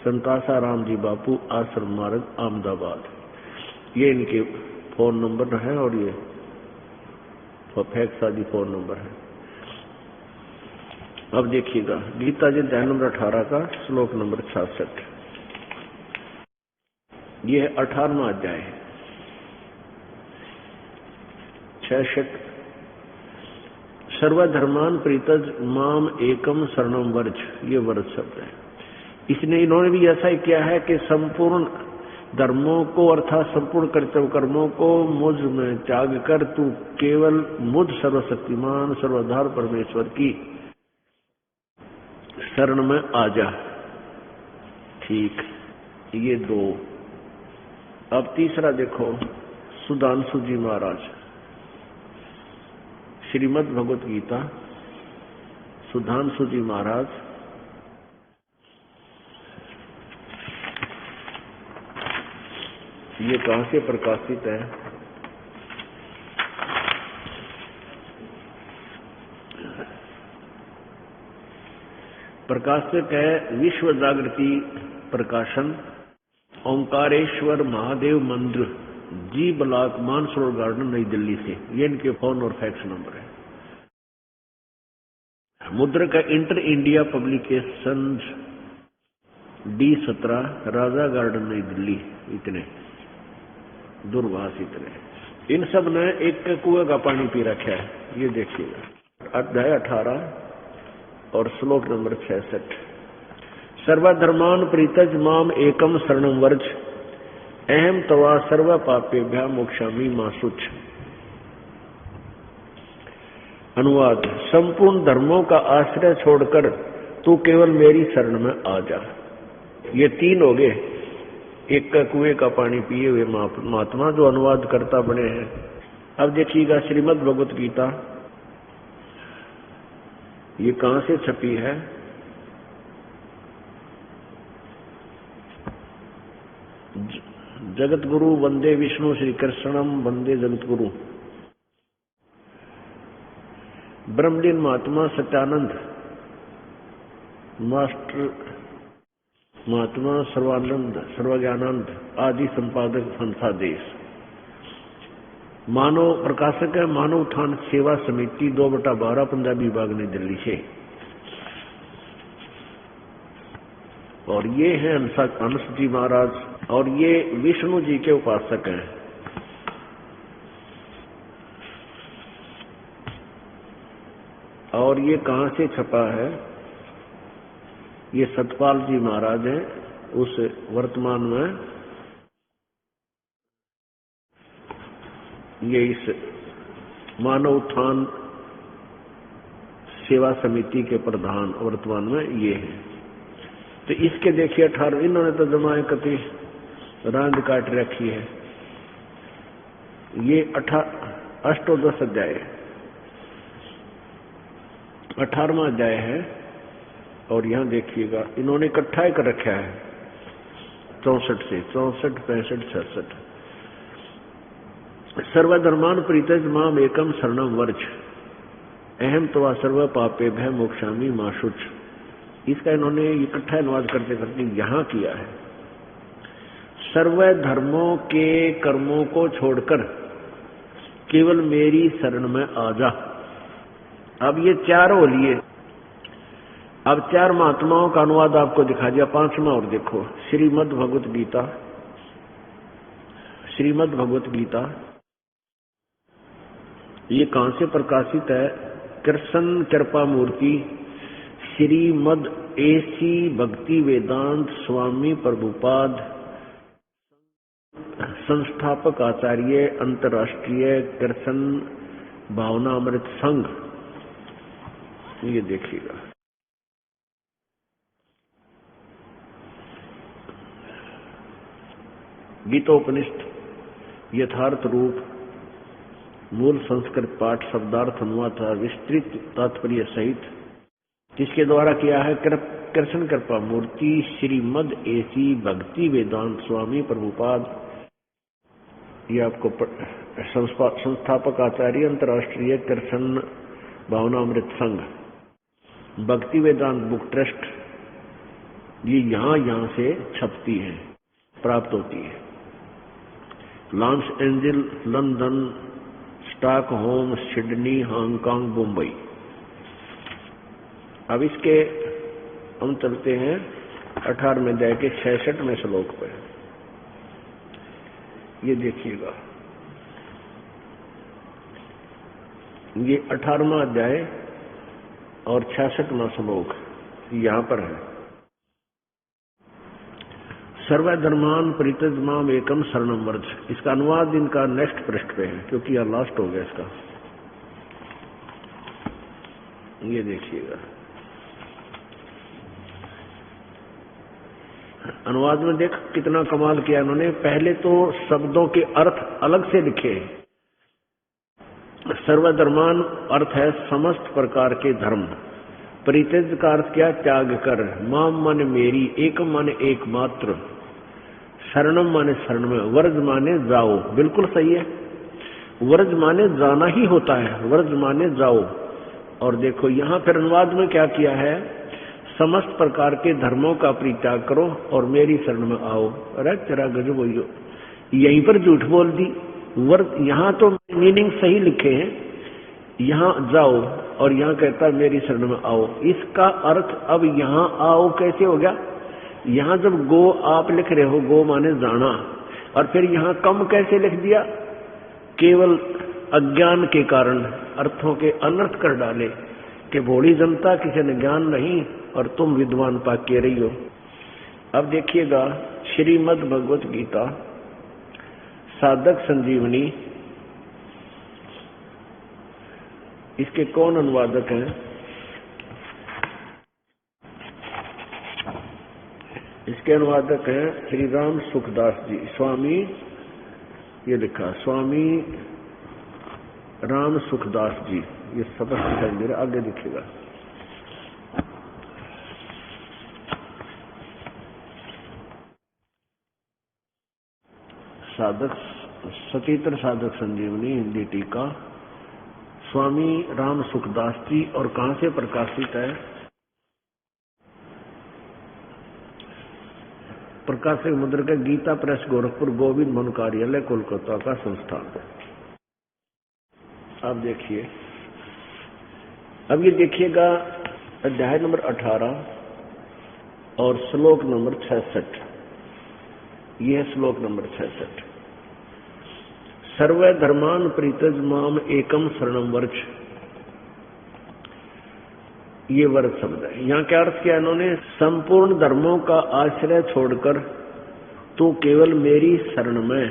संत आसाराम जी बापू आश्रम मार्ग अहमदाबाद, ये इनके फोन नंबर है और ये फैक्स आदि फोन नंबर है। अब देखिएगा गीता जी अध्याय नंबर 18 का श्लोक नंबर 66, ये है 18वां अध्याय है। 66 सर्वधर्मान प्रीतज माम एकम शरणम वर्ज, ये वर्ज शब्द है। इसने इन्होंने भी ऐसा ही किया है कि संपूर्ण धर्मों को अर्थात संपूर्ण कर्तव्य कर्मों को मुझ में त्याग कर तू केवल मुझ सर्वशक्तिमान सर्वाधार परमेश्वर की शरण में आ जा। ठीक, ये 2। अब तीसरा देखो, सुधांशु जी महाराज, श्रीमद् भगवत गीता, सुधांशु जी महाराज, ये कहां से प्रकाशित है? प्रकाशक है विश्व जागृति प्रकाशन, ओंकारेश्वर महादेव मंदिर, जी ब्लॉक, मानसरोवर गार्डन, नई दिल्ली से। ये इनके फोन और फैक्स नंबर है। मुद्रक है इंटर इंडिया पब्लिकेशन, D17, राजा गार्डन, नई दिल्ली। इतने दूरभाष, इतने। इन सब ने एक कुएं का पानी पी रखा है। ये देखिएगा अध्याय 18 और श्लोक नंबर 66। सर्वधर्मान परित्यज माम एकम शरणम वर्ज, अहम तवा सर्व पापेभ्यः मोक्षामि मा शुच। अनुवाद: संपूर्ण धर्मों का आश्रय छोड़कर तू केवल मेरी शरण में आ जा। ये तीन हो गए, एक का कुएं का पानी पिए हुए महात्मा जो अनुवाद करता बने हैं। अब देखिएगा श्रीमद् भगवत गीता, ये कहां से छपी है? जगत गुरु वंदे विष्णु श्री कृष्णम वंदे जगत गुरु। ब्रह्मलीन महात्मा सत्यानंद, मास्टर महात्मा सर्वानंद, सर्वज्ञानंद आदि संपादक संस्था देश। मानव प्रकाशक है मानव उत्थान सेवा समिति 2/12 पंजाबी विभाग नई दिल्ली से। और ये है हंस जी महाराज, और ये विष्णु जी के उपासक हैं। और ये कहां से छपा है? ये सतपाल जी महाराज हैं, उस वर्तमान में ये इस मानव उत्थान सेवा समिति के प्रधान वर्तमान में ये हैं। तो इसके देखिए 18, इन्होंने तो जमाए कति रांद काट रखी है। ये 18 अध्याय, 18वां अध्याय है। और यहां देखिएगा इन्होंने इकट्ठा कर रखा है 64 से 64, 65, 66। सर्वधर्मान परित्यज माम एकम शरणम वर्ज, अहम तवा सर्व पापेभ्यः मोक्षामि मा शुच। इसका इन्होंने इकट्ठा अनुवाद करते करते यहां किया है। सर्व धर्मों के कर्मों को छोड़कर केवल मेरी शरण में आ जा। अब ये 4 हो लिए। अब 4 महात्माओं का अनुवाद आपको दिखा दिया। 5वां और देखो, श्रीमद् भगवत गीता। श्रीमद् भगवत गीता ये कहां से प्रकाशित है? कृष्ण कृपा मूर्ति श्रीमद् AC भक्ति वेदांत स्वामी प्रभुपाद, संस्थापक आचार्य अंतर्राष्ट्रीय कृष्ण भावनामृत संघ। ये देखिएगा गीतोपनिषद यथार्थ रूप, मूल संस्कृत पाठ, शब्दार्थ अनुवाद था विस्तृत तात्पर्य सहित, जिसके द्वारा किया है कृष्ण कृपा मूर्ति श्रीमद् AC भक्ति वेदांत स्वामी प्रभुपाद। ये आपको संस्थापक आचार्य अंतर्राष्ट्रीय कृष्ण भावनामृत संघ, भक्ति वेदांत बुक ट्रस्ट, ये यहां से छपती है, प्राप्त होती है। Loss angel, London, Stockholm, Sydney, Hong Kong, Mumbai. अब इसके हम चलते हैं 18वें अध्याय के 66वें श्लोक पर। ये देखिएगा, ये 18वां अध्याय और 66वां श्लोक यहां पर है। सर्वधर्मान परित्यज माम एकम शरणम वर्ज। इसका अनुवाद इनका नेक्स्ट पृष्ठ पे है, क्योंकि यह लास्ट हो गया इसका। ये देखिएगा अनुवाद में, देख कितना कमाल किया इन्होंने। पहले तो शब्दों के अर्थ अलग से लिखे। सर्वधर्मान अर्थ है समस्त प्रकार के धर्म। परित्यज का अर्थ क्या? त्याग कर। माम माने मेरी, एकम माने एकमात्र, शरणम माने शरण में, वर्ज माने जाओ। बिल्कुल सही है, वर्ज माने जाना ही होता है, वर्ज माने जाओ। और देखो यहां फिर अनुवाद में क्या किया है? समस्त प्रकार के धर्मों का परित्याग करो और मेरी शरण में आओ। अरे तेरा गजब हो। यहीं पर झूठ बोल दी। यहाँ तो मीनिंग सही लिखे हैं, यहाँ जाओ और यहाँ कहता मेरी शरण में आओ। इसका अर्थ अब यहाँ आओ कैसे हो गया? यहाँ जब गो आप लिख रहे हो, गो माने जाना, और फिर यहाँ कम कैसे लिख दिया? केवल अज्ञान के कारण अर्थों के अनर्थ कर डाले कि भोली जनता किसी ने ज्ञान नहीं और तुम विद्वान पाके रही हो। अब देखिएगा श्रीमद् भगवत गीता साधक संजीवनी, इसके कौन अनुवादक हैं? इसके अनुवादक हैं श्री राम सुखदास जी, स्वामी, ये लिखा स्वामी राम सुखदास जी, ये सबक दिखाई दे रहा, आगे दिखेगा। साधक सतीतर साधक संजीवनी हिंदी टीका, स्वामी राम सुखदास जी, और कहां से प्रकाशित है? प्रकाशक मुद्रक का गीता प्रेस गोरखपुर, गोविंद मन कार्यालय, कोलकाता का संस्थान। अब देखिए, अब ये देखिएगा अध्याय नंबर 18 और श्लोक नंबर 66। यह है श्लोक नंबर 66। सर्वे धर्मान परित्यज माम एकम शरणम वर्ज। ये वर्ग शब्द है। यहाँ क्या अर्थ किया इन्होंने? संपूर्ण धर्मों का आश्रय छोड़कर तू केवल मेरी शरण में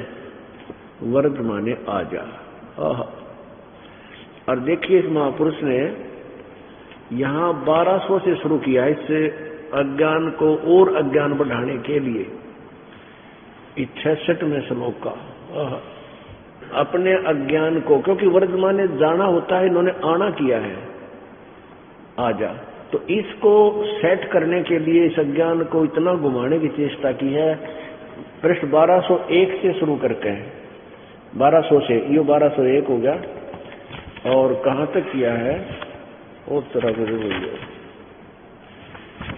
वर्ग माने आ जा। और देखिए इस महापुरुष ने यहाँ 1200 से शुरू किया है, इससे अज्ञान को और अज्ञान बढ़ाने के लिए। 66 में श्लोक का अपने अज्ञान को, क्योंकि वर्तमान में जाना होता है, इन्होंने आना किया है, आजा। तो इसको सेट करने के लिए इस अज्ञान को इतना घुमाने की चेष्टा की है। पृष्ठ 1201 से शुरू करके 1200 से ये 1201 हो गया, और कहाँ तक किया है और तरह से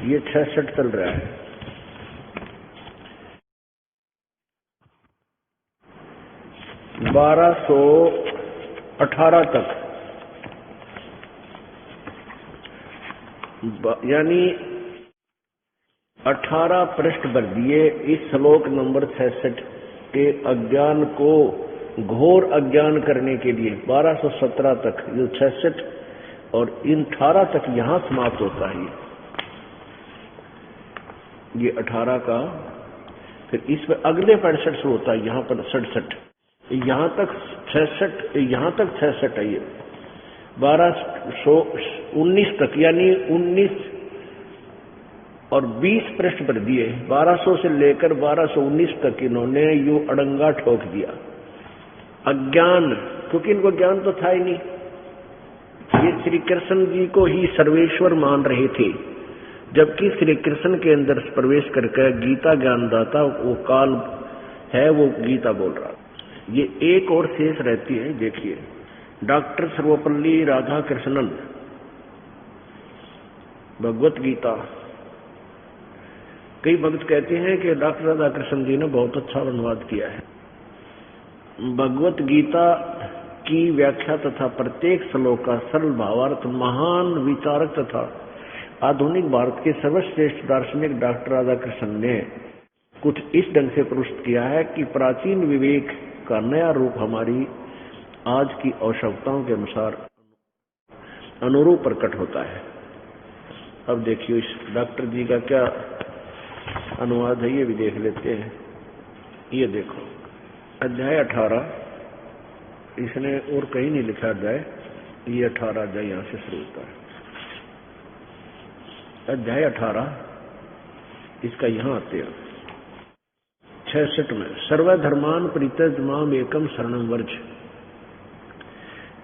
ये 66 चल रहा है। बारह 18 तक, यानी 18 पृष्ठ भर दिए इस श्लोक नंबर 66 के अज्ञान को घोर अज्ञान करने के लिए। 1217 तक ये 66 और इन 18 तक यहां समाप्त होता है। ये 18 का, फिर इस पर अगले 65 शुरू होता है, यहां पर 67, यहां तक 66, यहां तक 66 है। ये 1219 तक, यानी 19 और 20 पृष्ठ पर दिए। 1200 से लेकर 1219 तक इन्होंने यू अड़ंगा ठोक दिया। अज्ञान, क्योंकि इनको ज्ञान तो था ही नहीं। ये श्री कृष्ण जी को ही सर्वेश्वर मान रहे थे, जबकि श्री कृष्ण के अंदर प्रवेश करके गीता ज्ञानदाता वो काल है, वो गीता बोल रहा। ये एक और शेष रहती है, देखिए डॉक्टर सर्वपल्ली राधा कृष्णन, भगवत गीता। कई भक्त कहते हैं कि डॉक्टर राधा कृष्ण जी ने बहुत अच्छा अनुवाद किया है। भगवत गीता की व्याख्या तथा प्रत्येक श्लोक का सरल भावार्थ महान विचारक तथा आधुनिक भारत के सर्वश्रेष्ठ दार्शनिक डॉक्टर राधा कृष्ण ने कुछ इस ढंग से प्रस्तुत किया है कि प्राचीन विवेक का नया रूप हमारी आज की आवश्यकताओं के अनुसार अनुरूप प्रकट होता है। अब देखिए इस डॉक्टर जी का क्या अनुवाद है, ये भी देख लेते हैं। ये देखो अध्याय 18, इसने और कहीं नहीं लिखा अध्याय, ये 18 अध्याय यहां से शुरू होता है। अध्याय 18 इसका यहां आते हैं 66 में। सर्वधर्मान परित्यज माम एकम शरणम वर्ज,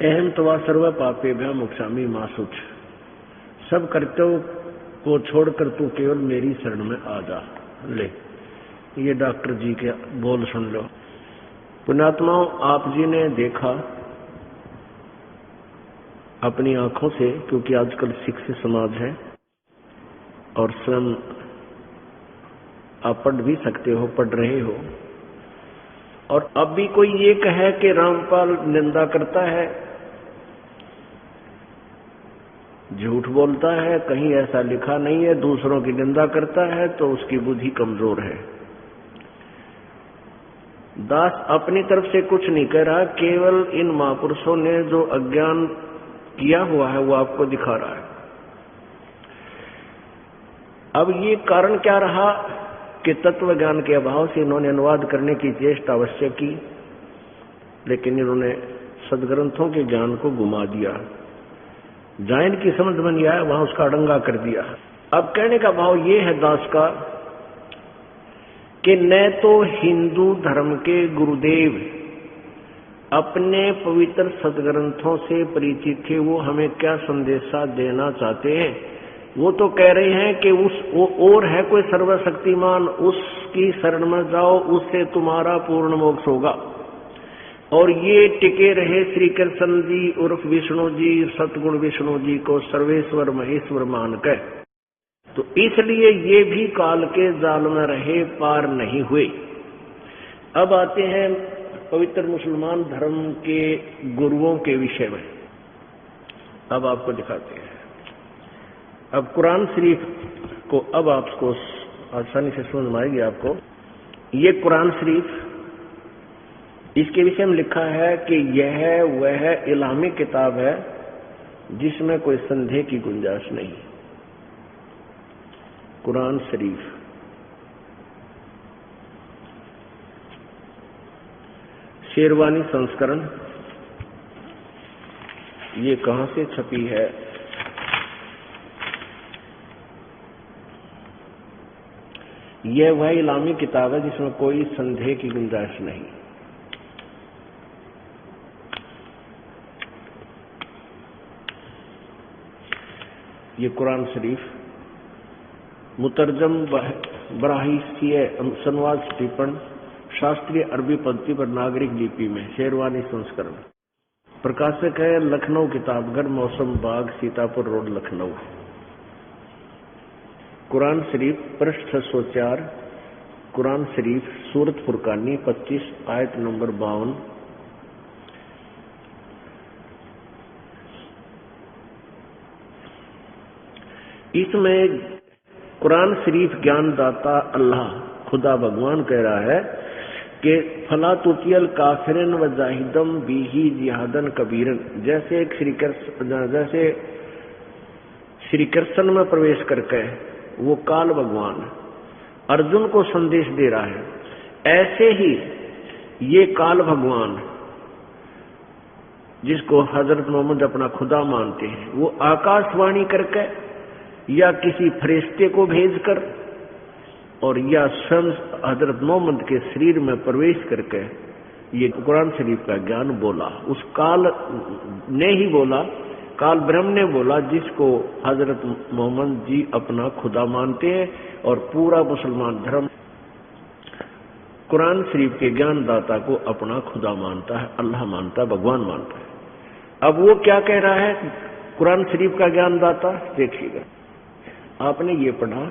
अहम तवा सर्व पापेभ्यः मोक्षामि मा शुच। सब कर्तव्य को छोड़कर तू केवल मेरी शरण में आ जा। ले, ये डॉक्टर जी के बोल सुन लो। पुण्यात्माओं, आप जी ने देखा अपनी आंखों से, क्योंकि आजकल शिक्षित समाज है और स्वयं आप पढ़ भी सकते हो, पढ़ रहे हो, और अब भी कोई ये कहे कि रामपाल निंदा करता है, झूठ बोलता है, कहीं ऐसा लिखा नहीं है, दूसरों की निंदा करता है, तो उसकी बुद्धि कमजोर है। दास अपनी तरफ से कुछ नहीं कह रहा, केवल इन महापुरुषों ने जो अज्ञान किया हुआ है वो आपको दिखा रहा है। अब ये कारण क्या रहा कि तत्व ज्ञान के अभाव से इन्होंने अनुवाद करने की चेष्टा अवश्य की, लेकिन इन्होंने सदग्रंथों के ज्ञान को गुमा दिया, जहां इनकी समझ में नहीं आया वहां उसका अड़ंगा कर दिया। अब कहने का भाव ये है दास का कि न तो हिंदू धर्म के गुरुदेव अपने पवित्र सदग्रंथों से परिचित थे, वो हमें क्या संदेशा देना चाहते हैं। वो तो कह रहे हैं कि वो और है कोई सर्वशक्तिमान, उसकी शरण में जाओ, उससे तुम्हारा पूर्ण मोक्ष होगा। और ये टिके रहे श्री कृष्ण जी उर्फ विष्णु जी, सतगुण विष्णु जी को सर्वेश्वर महेश्वर मानकर, तो इसलिए ये भी काल के जाल में रहे, पार नहीं हुए। अब आते हैं पवित्र मुसलमान धर्म के गुरुओं के विषय में। अब आपको दिखाते हैं। अब कुरान शरीफ को अब आपको आसानी से समझ में आएगी आपको। ये कुरान शरीफ, इसके विषय में लिखा है कि यह वह इलामी किताब है जिसमें कोई संदेह की गुंजाइश नहीं। कुरान शरीफ शेरवानी संस्करण, ये कहां से छपी है? यह वह इलामी किताब है जिसमें कोई संदेह की गुंजाइश नहीं। ये कुरान शरीफ मुतरजम बराहिसीय अनुवाद टिप्पण शास्त्रीय अरबी पद्धति पर नागरिक लिपि में शेरवानी संस्करण, प्रकाशक है लखनऊ किताबघर, मौसम बाग, सीतापुर रोड, लखनऊ। कुरान शरीफ पृष्ठ 604, कुरान शरीफ सूरत फुरकानी 25 आयत नंबर 52। इसमें कुरान शरीफ ज्ञानदाता अल्लाह खुदा भगवान कह रहा है कि फला तुतियल काफिरन व जाहिदम बीही जिहादन कबीरन, जैसे एक श्री कृष्ण में प्रवेश करके वो काल भगवान अर्जुन को संदेश दे रहा है, ऐसे ही ये काल भगवान जिसको हजरत मोहम्मद अपना खुदा मानते हैं, वो आकाशवाणी करके या किसी फरिश्ते को भेजकर और या स्वयं हजरत मोहम्मद के शरीर में प्रवेश करके ये कुरान शरीफ का ज्ञान बोला। उस काल ने ही बोला, काल ब्रह्म ने बोला, जिसको हजरत मोहम्मद जी अपना खुदा मानते हैं और पूरा मुसलमान धर्म कुरान शरीफ के ज्ञानदाता को अपना खुदा मानता है, अल्लाह मानता है, भगवान मानता है। अब वो क्या कह रहा है कुरान शरीफ का ज्ञानदाता? देखिएगा, आपने ये पढ़ा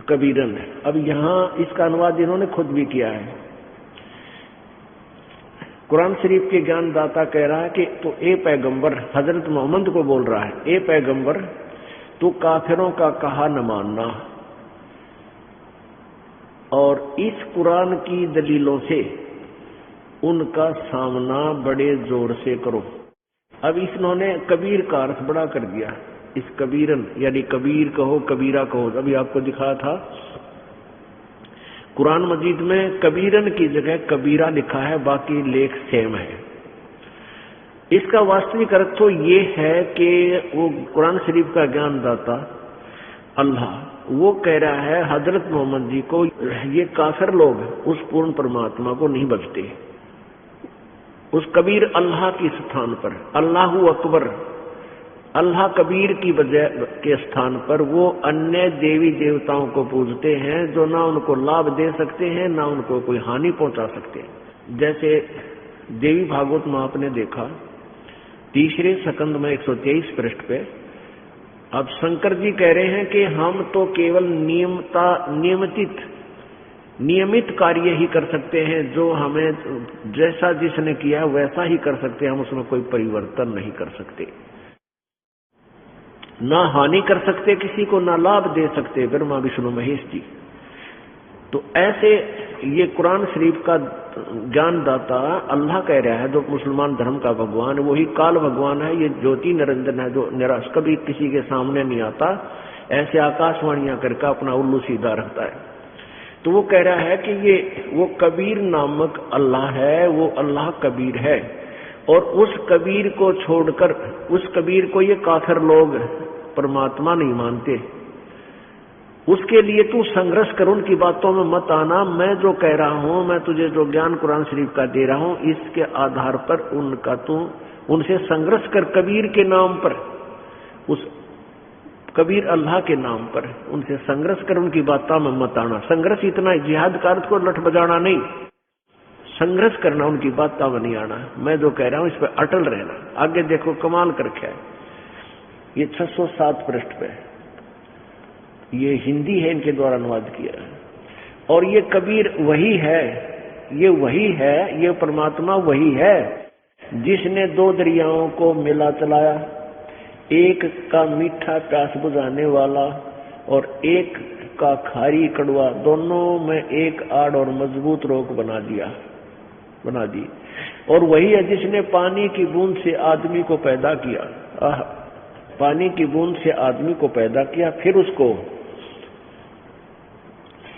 कबीरन है। अब यहां इसका अनुवाद इन्होंने खुद भी किया है। कुरान शरीफ के ज्ञानदाता कह रहा है कि तो ए पैगंबर, हजरत मोहम्मद को बोल रहा है, ए पैगंबर तू काफिरों का कहा न मानना और इस कुरान की दलीलों से उनका सामना बड़े जोर से करो। अब इन्होंने कबीर का अर्थ बड़ा कर दिया। इस कबीरन यानी कबीर कहो, कबीरा कहो। अभी आपको दिखाया था कुरान मजीद में कबीरन की जगह कबीरा लिखा है, बाकी लेख सेम है। इसका वास्तविक अर्थ तो ये है कि वो कुरान शरीफ का ज्ञानदाता अल्लाह वो कह रहा है हजरत मोहम्मद जी को, ये काफिर लोग उस पूर्ण परमात्मा को नहीं बचते। उस कबीर अल्लाह के स्थान पर अल्लाहु अकबर, अल्लाह कबीर की वजह के स्थान पर वो अन्य देवी देवताओं को पूजते हैं जो ना उनको लाभ दे सकते हैं ना उनको कोई हानि पहुंचा सकते हैं। जैसे देवी भागवत में आपने देखा तीसरे स्कंद में 123 पृष्ठ पे, अब शंकर जी कह रहे हैं कि हम तो केवल नियमित नियमित कार्य ही कर सकते हैं, जो हमें जैसा जिसने किया वैसा ही कर सकते हैं, हम उसमें कोई परिवर्तन नहीं कर सकते, ना हानि कर सकते किसी को, ना लाभ दे सकते ब्रह्मा विष्णु महेश जी। तो ऐसे ये कुरान शरीफ का ज्ञानदाता अल्लाह कह रहा है, जो मुसलमान धर्म का भगवान है, वही काल भगवान है, ये ज्योति निरंजन है, जो निराश कभी किसी के सामने नहीं आता, ऐसे आकाशवाणियां करके अपना उल्लू सीधा रखता है। तो वो कह रहा है कि ये वो कबीर नामक अल्लाह है, वो अल्लाह कबीर है, और उस कबीर को छोड़कर, उस कबीर को ये काफिर लोग परमात्मा नहीं मानते, उसके लिए तू संघर्ष कर, उनकी बातों में मत आना। मैं जो कह रहा हूं, मैं तुझे जो ज्ञान कुरान शरीफ का दे रहा हूं, इसके आधार पर उनका तू उनसे संघर्ष कर, कबीर के नाम पर, उस कबीर अल्लाह के नाम पर उनसे संघर्ष कर, उनकी बातों में मत आना। संघर्ष इतना जिहाद का अर्थ को लठ बजाना नहीं, संघर्ष करना, उनकी बातों में नहीं आना। मैं जो कह रहा हूं इस पर अटल रहना। आगे देखो कमाल कर रखा है, ये 607 पृष्ठ पे, ये हिंदी है, इनके द्वारा अनुवाद किया है। और ये कबीर वही है, ये वही है, ये परमात्मा वही है जिसने दो दरियाओं को मिला चलाया, एक का मीठा प्यास बुझाने वाला और एक का खारी कड़वा, दोनों में एक आड़ और मजबूत रोक बना दी। और वही है जिसने पानी की बूंद से आदमी को पैदा किया, पानी की बूंद से आदमी को पैदा किया, फिर उसको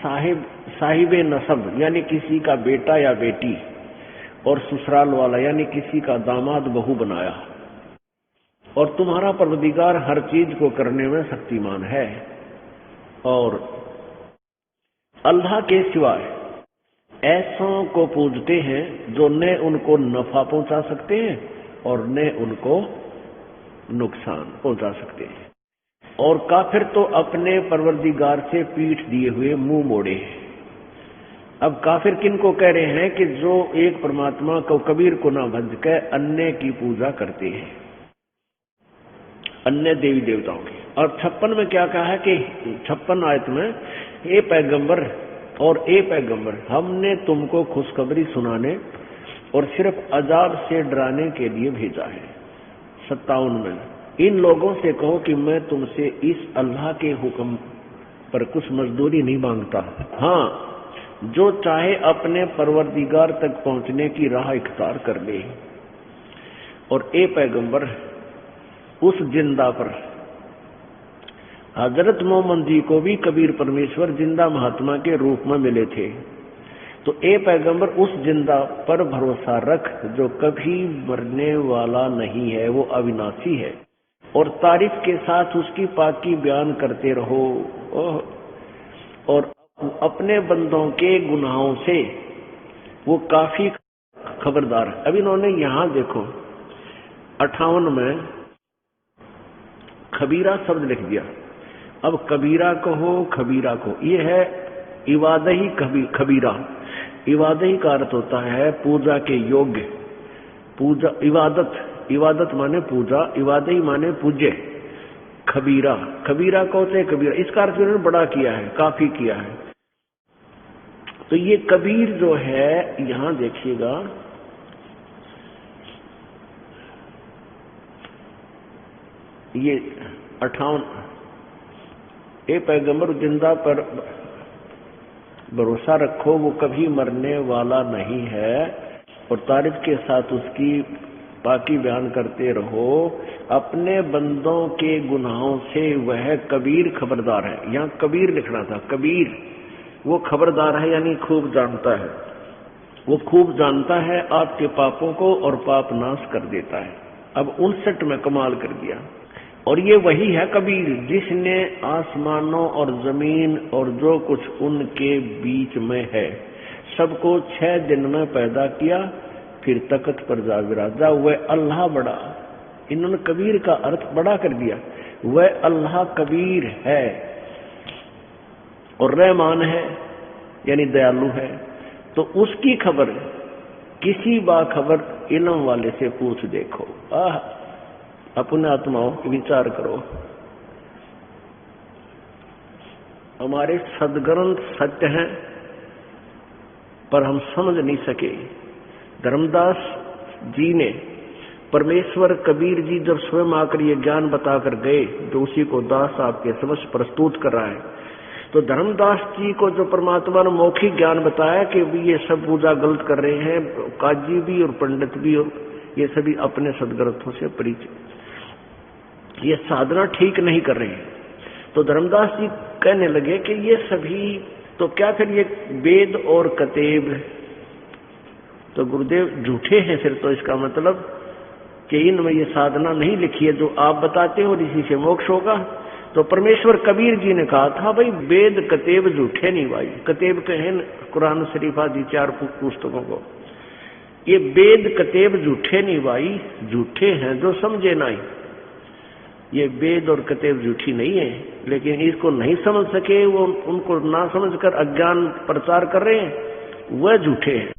साहिब नसब यानी किसी का बेटा या बेटी, और ससुराल वाला यानी किसी का दामाद बहू बनाया। और तुम्हारा परवरदिगार हर चीज को करने में शक्तिमान है, और अल्लाह के सिवाय ऐसों को पूजते हैं जो न उनको नफा पहुंचा सकते हैं और न उनको नुकसान पहुंचा सकते हैं। और काफिर तो अपने परवरदिगार से पीठ दिए हुए मुंह मोड़े। अब काफिर किन को कह रहे हैं कि जो एक परमात्मा को, कबीर को ना भज के अन्य की पूजा करते हैं, अन्य देवी देवताओं की। और 56 में क्या कहा है कि 56 आयत में, ए पैगंबर और ए पैगंबर, हमने तुमको खुशखबरी सुनाने और सिर्फ अजाब से डराने के लिए भेजा है। 57 में, इन लोगों से कहो कि मैं तुमसे इस अल्लाह के हुक्म पर कुछ मजदूरी नहीं मांगता, हाँ जो चाहे अपने परवरदिगार तक पहुंचने की राह इख्तियार कर ले। और ए पैगंबर, उस जिंदा पर, हजरत मोहम्मद जी को भी कबीर परमेश्वर जिंदा महात्मा के रूप में मिले थे, तो ए पैगंबर उस जिंदा पर भरोसा रख जो कभी मरने वाला नहीं है, वो अविनाशी है, और तारीफ के साथ उसकी पाकी बयान करते रहो। और अपने बंदों के गुनाहों से वो काफी खबरदार। अब इन्होंने यहां देखो 58 में खबीरा शब्द लिख दिया। अब कबीरा कहो, खबीरा को, ये है इबादही खबीरा। इबादही का अर्थ होता है पूजा के योग्य, पूजा इबादत माने पूजा, इबादही माने पूज्य। खबीरा, खबीरा को होते कबीरा, इसका अर्थ उन्होंने बड़ा किया है, काफी किया है। तो ये कबीर जो है, यहां देखिएगा, ये 58, ए पैगंबर जिंदा पर भरोसा रखो, वो कभी मरने वाला नहीं है, और तारीफ के साथ उसकी पाकी बयान करते रहो। अपने बंदों के गुनाहों से वह कबीर खबरदार है। यहाँ कबीर लिखना था, कबीर वो खबरदार है, यानी खूब जानता है। वो खूब जानता है आपके पापों को और पाप नाश कर देता है। अब 59 में कमाल कर दिया। और ये वही है कबीर जिसने आसमानों और जमीन और जो कुछ उनके बीच में है सबको 6 दिन में पैदा किया, फिर तख्त पर जा विराजा। वह अल्लाह बड़ा, इन्होंने कबीर का अर्थ बड़ा कर दिया। वह अल्लाह कबीर है और रहमान है, यानी दयालु है। तो उसकी खबर किसी बाखबर इल्म वाले से पूछ देखो। अपने आत्माओं विचार करो। हमारे सदग्रंथ सत्य हैं, पर हम समझ नहीं सके। धर्मदास जी ने परमेश्वर कबीर जी जब स्वयं आकर ये ज्ञान बताकर गए, जो उसी को दास आपके समक्ष प्रस्तुत कर रहा है, तो धर्मदास जी को जो परमात्मा ने मौखिक ज्ञान बताया कि ये सब पूजा गलत कर रहे हैं, काजी भी और पंडित भी, और ये सभी अपने सदग्रंथों से परिचित, ये साधना ठीक नहीं कर रहे हैं। तो धर्मदास जी कहने लगे कि ये सभी तो क्या फिर ये वेद और कतेब तो गुरुदेव झूठे हैं, फिर तो इसका मतलब कि इनमें ये साधना नहीं लिखी है जो आप बताते हो और इसी से मोक्ष होगा। तो परमेश्वर कबीर जी ने कहा था, भाई वेद कतेब झूठे नहीं भाई, कतेब कहे कुरान शरीफ आदि 4 पुस्तकों को, ये वेद कतेब झूठे नहीं भाई, झूठे हैं जो समझे नहीं। ये वेद और कतेब झूठी नहीं है, लेकिन इसको नहीं समझ सके, वो उनको ना समझकर अज्ञान प्रचार कर रहे हैं, वह झूठे हैं।